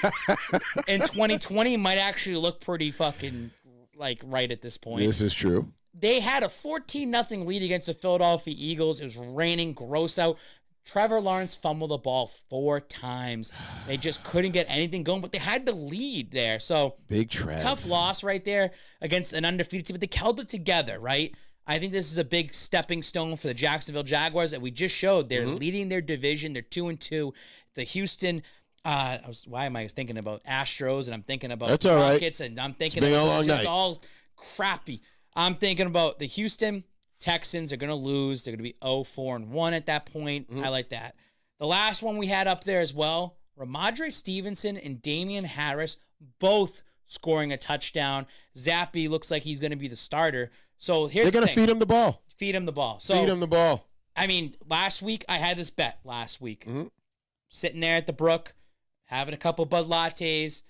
in 2020 might actually look pretty fucking like right at this point. This is true. They had a 14-0 lead against the Philadelphia Eagles. It was raining, gross out. Trevor Lawrence fumbled the ball 4 times. They just couldn't get anything going, but they had the lead there. So big Trev. Tough loss right there against an undefeated team, but they held it together, right? I think this is a big stepping stone for the Jacksonville Jaguars that we just showed. They're leading their division. They're 2-2. The Houston, why am I thinking about Astros and I'm thinking about Rockets and I'm thinking about just all crappy. I'm thinking about the Houston Texans are going to lose. They're going to be 0-4-1 at that point. I like that. The last one we had up there as well, Ramondre Stevenson and Damian Harris, both scoring a touchdown. Zappy looks like he's going to be the starter. So here's They're going to feed him the ball. Feed him the ball. So, feed him the ball. I mean, last week, I had this bet last week. Sitting there at the brook, having a couple Bud Lattes,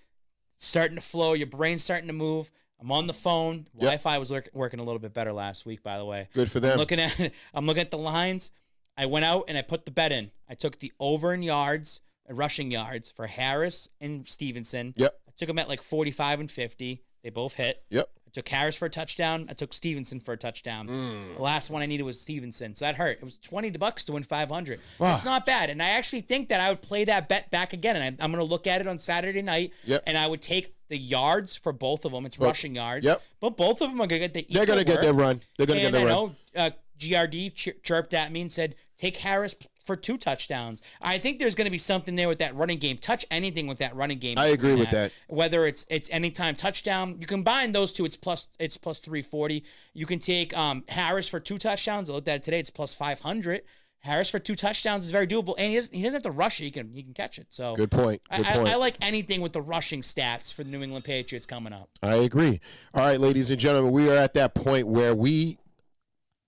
starting to flow, your brain's starting to move. I'm on the phone. Wi-Fi was working a little bit better last week, by the way. Good for them. I'm looking at the lines. I went out and I put the bet in. I took the over in yards, rushing yards for Harris and Stevenson. Yep. I took them at like 45 and 50. They both hit. Yep. I took Harris for a touchdown. I took Stevenson for a touchdown. The last one I needed was Stevenson, so that hurt. It was $20 to win 500. That's not bad, and I actually think that I would play that bet back again, and I'm going to look at it on Saturday night, and I would take the yards for both of them. It's rushing yards, but both of them are going to get the equal They're going to get their run. They're going to get their run. I know GRD chirped at me and said, take Harris for 2 touchdowns. I think there's going to be something there with that running game. Touch anything with that running game. I agree with that. Whether it's anytime touchdown, you combine those two, it's plus 340. You can take Harris for 2 touchdowns. I looked at it today; it's plus 500. Harris for 2 touchdowns is very doable, and he doesn't have to rush it. He can catch it. So good point. I like anything with the rushing stats for the New England Patriots coming up. I agree. All right, ladies and gentlemen, we are at that point where we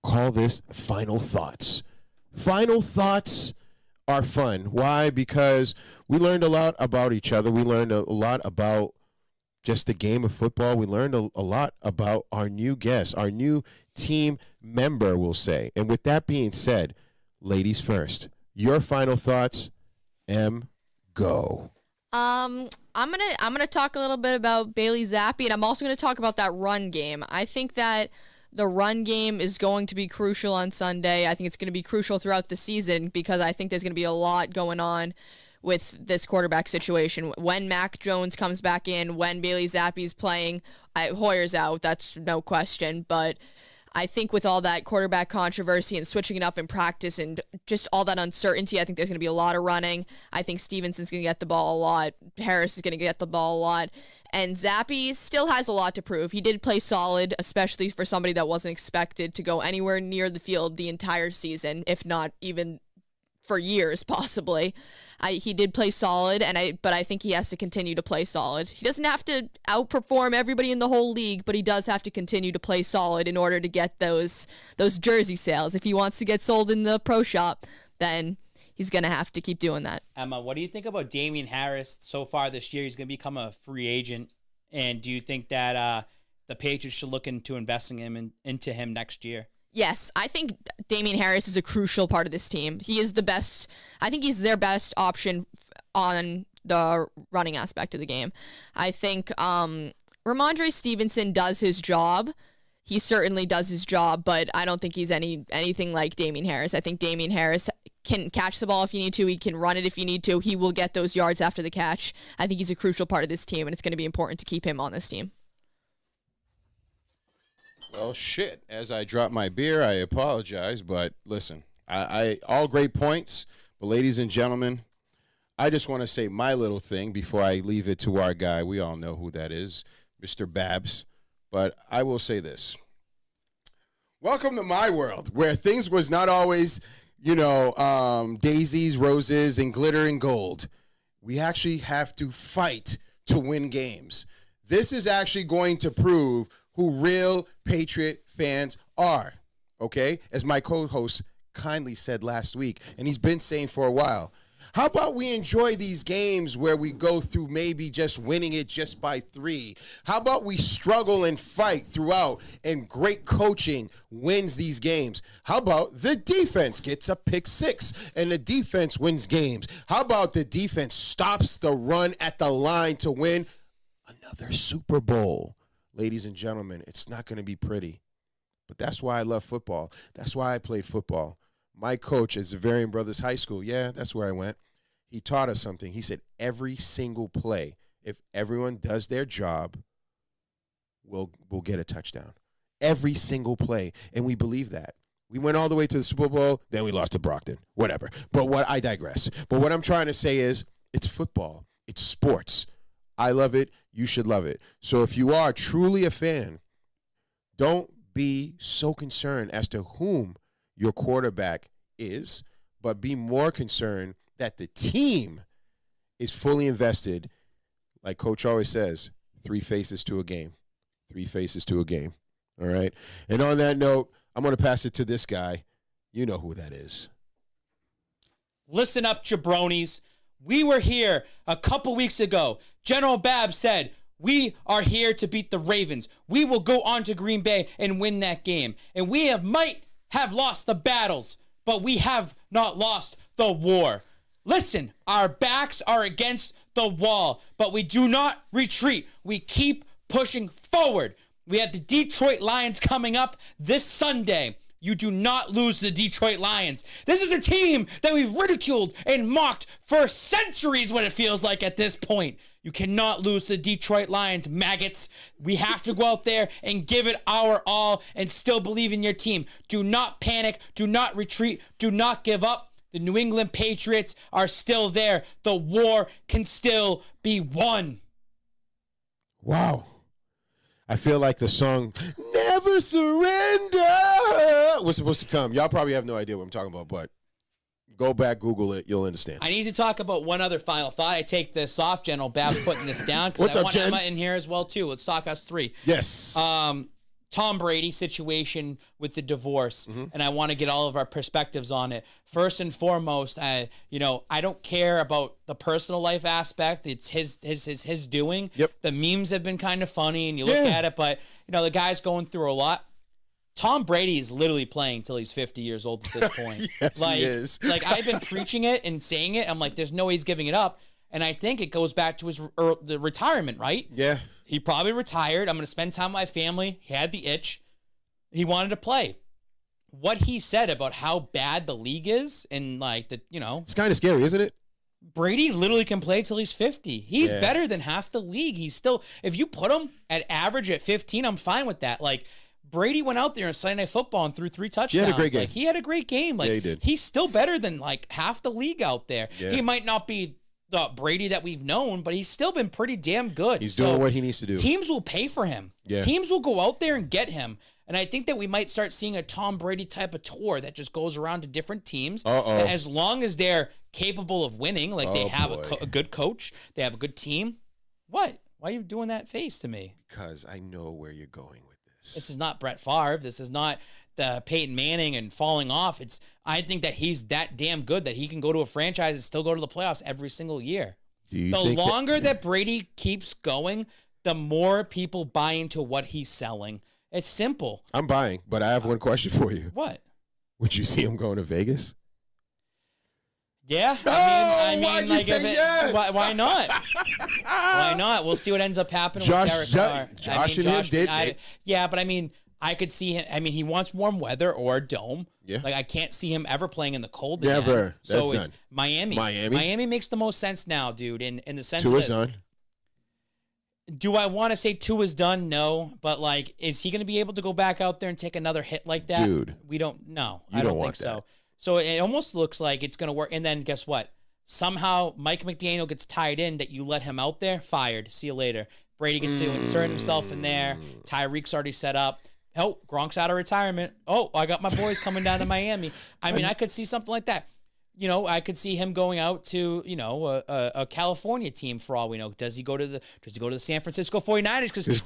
call this final thoughts. Final thoughts are fun. Why? Because we learned a lot about each other. We learned a lot about just the game of football. We learned a lot about our new guest, our new team member, we'll say. And with that being said, ladies first, your final thoughts. Go. I'm gonna talk a little bit about Bailey Zapppe, and I'm also gonna talk about that run game. I think that the run game is going to be crucial on Sunday. I think it's going to be crucial throughout the season because I think there's going to be a lot going on with this quarterback situation. When Mac Jones comes back in, when Bailey Zappe's playing, Hoyer's out, that's no question. But I think with all that quarterback controversy and switching it up in practice and just all that uncertainty, I think there's going to be a lot of running. I think Stevenson's going to get the ball a lot. Harris is going to get the ball a lot. And Zapppe still has a lot to prove. He did play solid, especially for somebody that wasn't expected to go anywhere near the field the entire season, if not even for years, possibly. He did play solid, but I think he has to continue to play solid. He doesn't have to outperform everybody in the whole league, but he does have to continue to play solid in order to get those jersey sales. If he wants to get sold in the pro shop, then he's going to have to keep doing that. Emma, what do you think about Damian Harris so far this year? He's going to become a free agent. And do you think that the Patriots should look into investing into him next year? Yes, I think Damian Harris is a crucial part of this team. He is the best. I think he's their best option on the running aspect of the game. I think Ramondre Stevenson does his job. He certainly does his job, but I don't think he's anything like Damian Harris. I think Damian Harris can catch the ball if you need to. He can run it if you need to. He will get those yards after the catch. I think he's a crucial part of this team, and it's going to be important to keep him on this team. Well, shit. As I drop my beer, I apologize, but listen, I all great points. But ladies and gentlemen, I just want to say my little thing before I leave it to our guy. We all know who that is, Mr. Babs. But I will say this. Welcome to my world, where things was not always, daisies, roses, and glitter and gold. We actually have to fight to win games. This is actually going to prove who real Patriot fans are, okay? As my co-host kindly said last week, and he's been saying for a while. How about we enjoy these games where we go through maybe just winning it just by 3? How about we struggle and fight throughout and great coaching wins these games? How about the defense gets a pick 6 and the defense wins games? How about the defense stops the run at the line to win another Super Bowl? Ladies and gentlemen, it's not going to be pretty, but that's why I love football. That's why I played football. My coach at Zavarian Brothers High School, yeah, that's where I went. He taught us something. He said every single play, if everyone does their job, we'll get a touchdown. Every single play, and we believe that. We went all the way to the Super Bowl, then we lost to Brockton, whatever. But I digress. But what I'm trying to say is it's football. It's sports. I love it. You should love it. So if you are truly a fan, don't be so concerned as to whom your quarterback is, but be more concerned that the team is fully invested. Like Coach always says, 3 faces to a game. 3 faces to a game. All right? And on that note, I'm going to pass it to this guy. You know who that is. Listen up, jabronis. We were here a couple weeks ago. General Babb said, we are here to beat the Ravens. We will go on to Green Bay and win that game. And we might have lost the battles, but we have not lost the war. Listen, our backs are against the wall, but we do not retreat. We keep pushing forward. We have the Detroit Lions coming up this Sunday. You do not lose the Detroit Lions. This is a team that we've ridiculed and mocked for centuries, what it feels like at this point. You cannot lose the Detroit Lions, maggots. We have to go out there and give it our all and still believe in your team. Do not panic. Do not retreat. Do not give up. The New England Patriots are still there. The war can still be won. Wow. I feel like the song Never Surrender was supposed to come. Y'all probably have no idea what I'm talking about, but go back, Google it. You'll understand. I need to talk about one other final thought. I take this off, General Babb putting this down because I want Jen? Emma in here as well, too. Let's talk us three. Yes. Tom Brady situation with the divorce, and I want to get all of our perspectives on it. First and foremost, I don't care about the personal life aspect. It's his doing. Yep. The memes have been kind of funny, and you look at it, but the guy's going through a lot. Tom Brady is literally playing till he's 50 years old at this point. Yes, he is. Like I've been preaching it and saying it. I'm like, there's no way he's giving it up. And I think it goes back to the retirement, right? Yeah. He probably retired. I'm going to spend time with my family. He had the itch. He wanted to play. What he said about how bad the league is and It's kind of scary, isn't it? Brady literally can play till he's 50. He's better than half the league. He's still, if you put him at average at 15, I'm fine with that. Like, Brady went out there in Sunday Night Football and threw 3 touchdowns. He had a great game. He had a great game. Yeah, he did. He's still better than half the league out there. Yeah. He might not be the Brady that we've known, but he's still been pretty damn good. He's doing what he needs to do. Teams will pay for him. Yeah. Teams will go out there and get him. And I think that we might start seeing a Tom Brady type of tour that just goes around to different teams. As long as they're capable of winning, they have a good coach, they have a good team. What? Why are you doing that face to me? Because I know where you're going with this. This is not Brett Favre. This is not the Peyton Manning and falling off. I think that he's that damn good that he can go to a franchise and still go to the playoffs every single year. The longer that Brady keeps going, the more people buy into what he's selling. It's simple. I'm buying, but I have one question for you. What? Would you see him going to Vegas? Yeah. Why'd you say yes? Why not? Why not? We'll see what ends up happening with Derek Carr. Josh and him did. Yeah, but I could see him. He wants warm weather or a dome. Yeah. I can't see him ever playing in the cold again. Never. That's so done. It's Miami. Miami makes the most sense now, dude, in the sense Tua's of this. done. Do I want to say Tua's done? No. But, is he going to be able to go back out there and take another hit like that? Dude. We don't know. I don't think so. So it almost looks like it's going to work. And then guess what? Somehow Mike McDaniel gets tied in that you let him out there. Fired. See you later. Brady gets to insert himself in there. Tyreek's already set up. Oh, Gronk's out of retirement. Oh, I got my boys coming down to Miami. I could see something like that. I could see him going out to, a California team for all we know. Does he go to the San Francisco 49ers? Because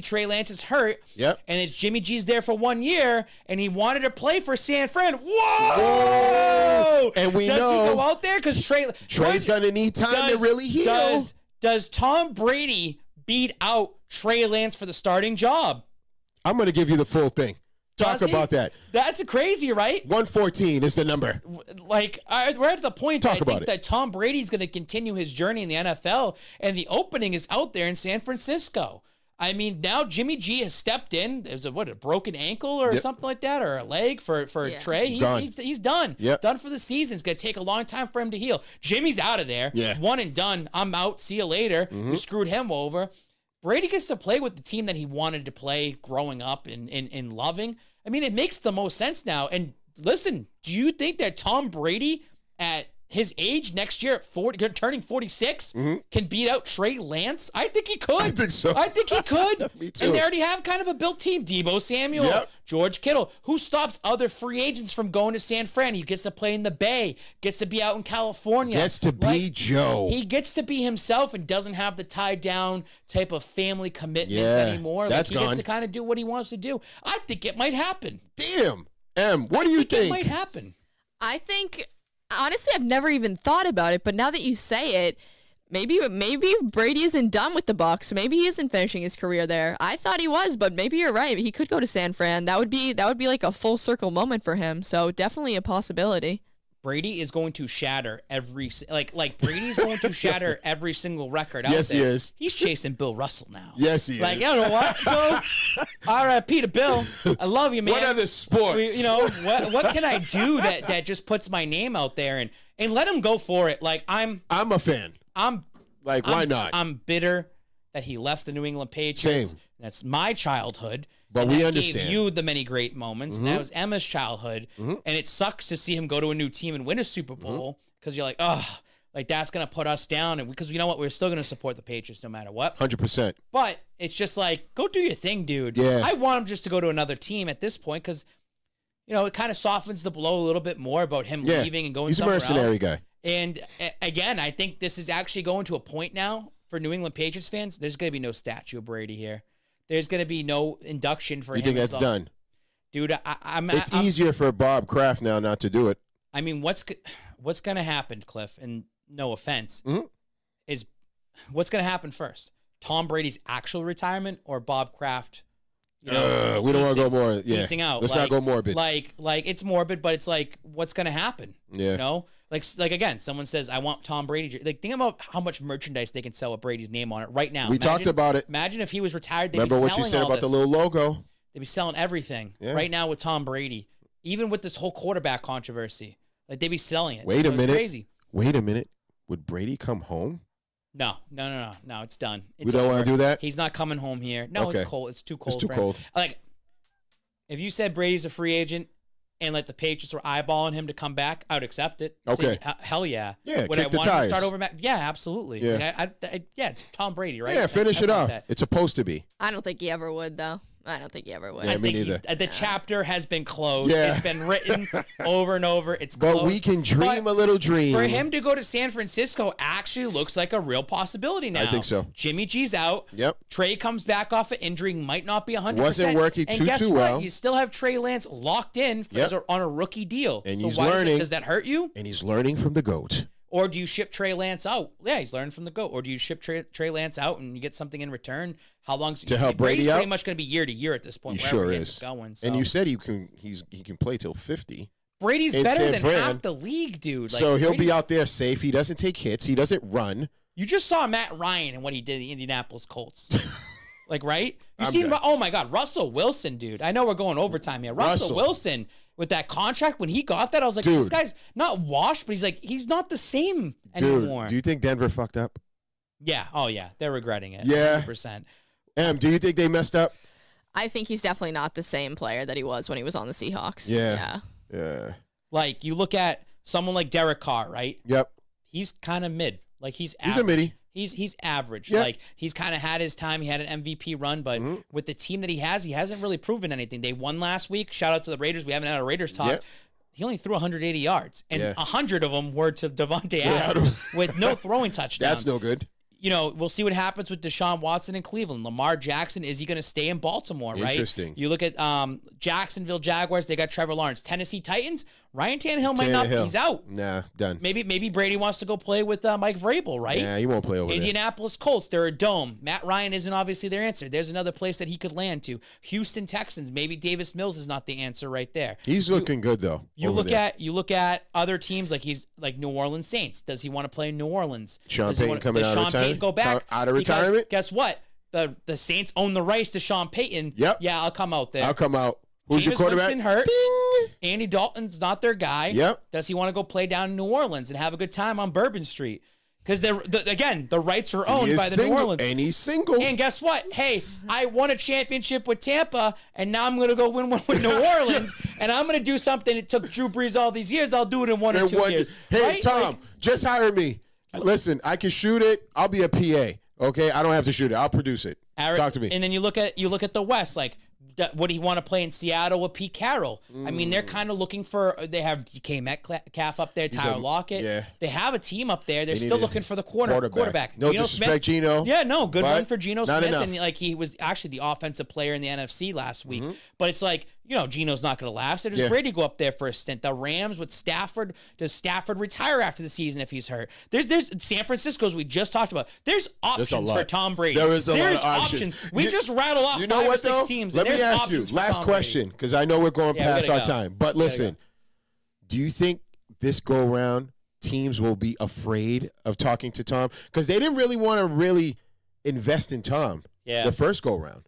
Trey Lance is hurt. Yep. And it's Jimmy G's there for 1 year, and he wanted to play for San Fran. Whoa! And we Does know he go out there? Because Trey's going to need time to really heal. Does Tom Brady beat out Trey Lance for the starting job? I'm going to give you the full thing. Talk about that. That's crazy, right? 114 is the number. We're at the point that I think that Tom Brady's going to continue his journey in the NFL, and the opening is out there in San Francisco. Now Jimmy G has stepped in. There's a broken ankle or something like that, or a leg for Trey. He's done. Yep. Done for the season. It's going to take a long time for him to heal. Jimmy's out of there. Yeah. One and done. I'm out. See you later. We screwed him over. Brady gets to play with the team that he wanted to play growing up and loving. It makes the most sense now. And listen, do you think that Tom Brady at his age next year at turning 46 can beat out Trey Lance? I think he could. I think so. I think he could. Me too. And they already have kind of a built team. Deebo Samuel, George Kittle. Who stops other free agents from going to San Fran? He gets to play in the Bay, gets to be out in California. Gets to be Joe. He gets to be himself and doesn't have the tied down type of family commitments anymore. That's he gone. gets to kind of do what he wants to do. I think it might happen. Damn. What do you think? It might happen. I think, honestly, I've never even thought about it, but now that you say it, Maybe Brady isn't done with the Bucs. Maybe he isn't finishing his career there. I thought he was, but maybe you're right. He could go to San Fran. That would be like a full circle moment for him. So definitely a possibility. Brady is going to shatter Brady's going to shatter every single record out there. Yes, he is. He's chasing Bill Russell now. Yes, he is. Like, you know what, Bill? R.I.P. to Bill. I love you, man. What other sports? You know, what can I do that just puts my name out there and let him go for it? Like, I'm a fan. Why not? I'm bitter that he left the New England Patriots. Same. That's my childhood. But and we that understand. Gave you the many great moments, and that was Emma's childhood. And it sucks to see him go to a new team and win a Super Bowl because you're like, oh, like that's gonna put us down. And because you know what, we're still gonna support the Patriots no matter what. 100%. But it's just like, go do your thing, dude. Yeah. I want him just to go to another team at this point because, you know, it kind of softens the blow a little bit more about him leaving and going somewhere else. He's a mercenary guy. And again, I think this is actually going to a point now for New England Patriots fans. There's going to be no statue of Brady here. There's going to be no induction for him. You think that's done? Dude, I'm easier for Bob Kraft now not to do it. I mean, what's going to happen, Cliff, and no offense, is what's going to happen first? Tom Brady's actual retirement or Bob Kraft? You know, we don't want to go more. Yeah. Piecing out. Let's not go morbid. Like it's morbid, but it's like, what's going to happen? Yeah. You know? Like again, someone says, I want Tom Brady. Like, think about how much merchandise they can sell with Brady's name on it right now. We talked about it. Imagine if he was retired. They'd Remember be what you selling said all about this. the little logo? They'd be selling everything right now with Tom Brady. Even with this whole quarterback controversy. Like, they'd be selling it. Wait a minute. It's crazy. Wait a minute. Would Brady come home? No. It's done. We don't want to do that? He's not coming home here. No, Okay. it's cold. It's too cold. It's too for him. cold. Like, if you said Brady's a free agent and like the Patriots were eyeballing him to come back, I would accept it. Okay. Say, hell yeah. Yeah, Would I kick the want him to tires. start over? Yeah, absolutely. Yeah. Like, yeah, it's Tom Brady, right? Yeah, finish it I want off. that. It's supposed to be. I don't think he ever would, though. I don't think he ever would. Yeah, I me think neither. the chapter has been closed. Yeah. It's been written over and over. It's But closed. we can dream a little dream. For him to go to San Francisco actually looks like a real possibility now. I think so. Jimmy G's out. Yep. Trey comes back off of injury, might not be 100%. Wasn't working and too guess what? well. You still have Trey Lance locked in on a rookie deal. And so he's why learning. Does that hurt you? And he's learning from the GOAT. Or do you ship Trey Lance out? Yeah, he's learning from the GOAT. Or do you ship Trey Lance out and you get something in return? How long's to help Brady's Brady out? pretty much going to be year to year at this point. He wherever sure he ends is. up going, so. And you said he can play till 50. Brady's in better San than Fran. half the league, dude. Like, So he'll be Brady's- out there safe. He doesn't take hits. He doesn't run. You just saw Matt Ryan and what he did in the Indianapolis Colts. Like, right? You I'm seen? done. Oh my God, Russell Wilson, dude. I know we're going overtime here. Russell Wilson with that contract when he got that, I was like, Dude. this guy's not washed, but he's not the same Dude, anymore. do you think Denver fucked up? Yeah. Oh yeah, they're regretting it. Yeah. 100%. Do you think they messed up? I think he's definitely not the same player that he was when he was on the Seahawks. Yeah. Like you look at someone like Derek Carr, right? Yep. He's kind of mid. Like he's He's average. a midi. He's average. Yeah. Like he's kind of had his time. He had an MVP run, but with the team that he hasn't really proven anything. They won last week. Shout out to the Raiders. We haven't had a Raiders talk. Yeah. He only threw 180 yards, and Yeah. 100 of them were to Devontae Adams with no throwing touchdowns. That's no good. You know, we'll see what happens with Deshaun Watson in Cleveland. Lamar Jackson, is he going to stay in Baltimore, right? Interesting. You look at Jacksonville Jaguars, they got Trevor Lawrence. Tennessee Titans, Ryan Tannehill might not, he's out. Nah, done. Maybe Brady wants to go play with Mike Vrabel, right? Yeah, he won't play over Indianapolis Colts, they're a dome. Matt Ryan isn't obviously their answer. There's another place that he could land to. Houston Texans, maybe Davis Mills is not the answer right there. there. He's looking good though. You over look there. at other teams like New Orleans Saints. Does he want to play in New Orleans? Sean Does he Payton want- coming does out of Sean Payton retirement? go back Out of Because retirement? Guess what? The Saints own the rights to Sean Payton. Yep. Yeah, I'll come out there. I'll come out. Who's your Jameis quarterback? Winston hurt. Ding! Andy Dalton's not their guy. Yep. Does he want to go play down in New Orleans and have a good time on Bourbon Street? Because the rights are He owned is by the single, New Orleans. and he's single. And guess what? Hey, I won a championship with Tampa, and now I'm going to go win one with New Orleans, and I'm going to do something that took Drew Brees all these years. I'll do it in one or 2 years. Hey, right? Tom, Like, just hire me. Listen, I can shoot it. I'll be a PA. Okay, I don't have to shoot it. I'll produce it. Talk to me. And then you look at the West, like, would he want to play in Seattle with Pete Carroll? I mean, they're kind of looking for. They have DK Metcalf up there, Tyler Lockett. yeah. They have a team up there. They're They still need a looking for the quarterback. No Geno disrespect, Smith. Geno. Yeah, no, good but one for Geno not Smith, enough. and like he was actually the offensive player in the NFC last week. But it's like Gino's not going to last. So does Brady go up there for a stint? The Rams with Stafford. Does Stafford retire after the season if he's hurt? There's San Francisco's we just talked about. There's options for Tom Brady. There's lot of options. We just rattle off 5 or 6 teams. Let me ask you, last question, because I know we're going past our time. But listen, do you think this go around teams will be afraid of talking to Tom? Because they didn't really want to really invest in Tom the first go around.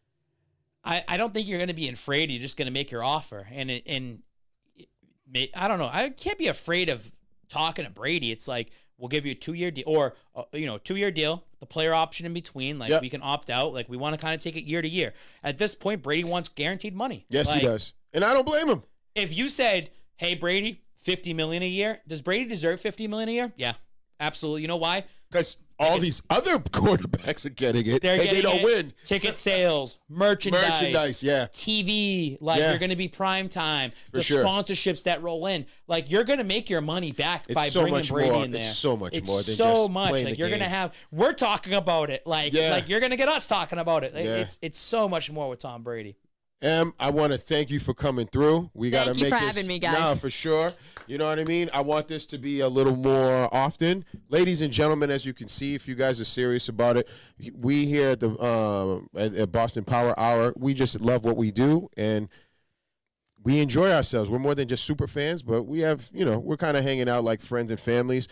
I don't think you're going to be afraid. You're just going to make your offer. And I don't know. I can't be afraid of talking to Brady. It's like, we'll give you a 2-year deal or, 2-year deal, the player option in between. Like, we can opt out. Like, we want to kind of take it year to year. At this point, Brady wants guaranteed money. Yes, he does. And I don't blame him. If you said, hey, Brady, $50 million a year, does Brady deserve $50 million a year? Yeah, absolutely. You know why? Because all these other quarterbacks are getting it. They don't win. Ticket sales, merchandise, yeah. TV, you're going to be prime time. The sponsorships that roll in. Like, you're going to make your money back by bringing Brady in there. It's so much more than so just much. playing Like, the you're game. going to have, we're talking about it. Like you're going to get us talking about it. It's so much more with Tom Brady. I want to thank you for coming through. We got to make this. Thank you for having me, guys. No, for sure. You know what I mean? I want this to be a little more often. Ladies and gentlemen, as you can see, if you guys are serious about it, we here at the at Boston Power Hour, we just love what we do, and we enjoy ourselves. We're more than just super fans, but we have, we're kind of hanging out like friends and families.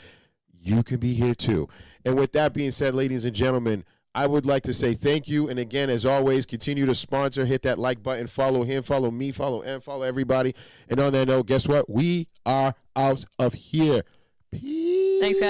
You can be here too. And with that being said, ladies and gentlemen, I would like to say thank you. And again, as always, continue to sponsor, hit that like button, follow him, follow me, follow M, follow everybody. And on that note, guess what? We are out of here. Peace. Thanks, guys.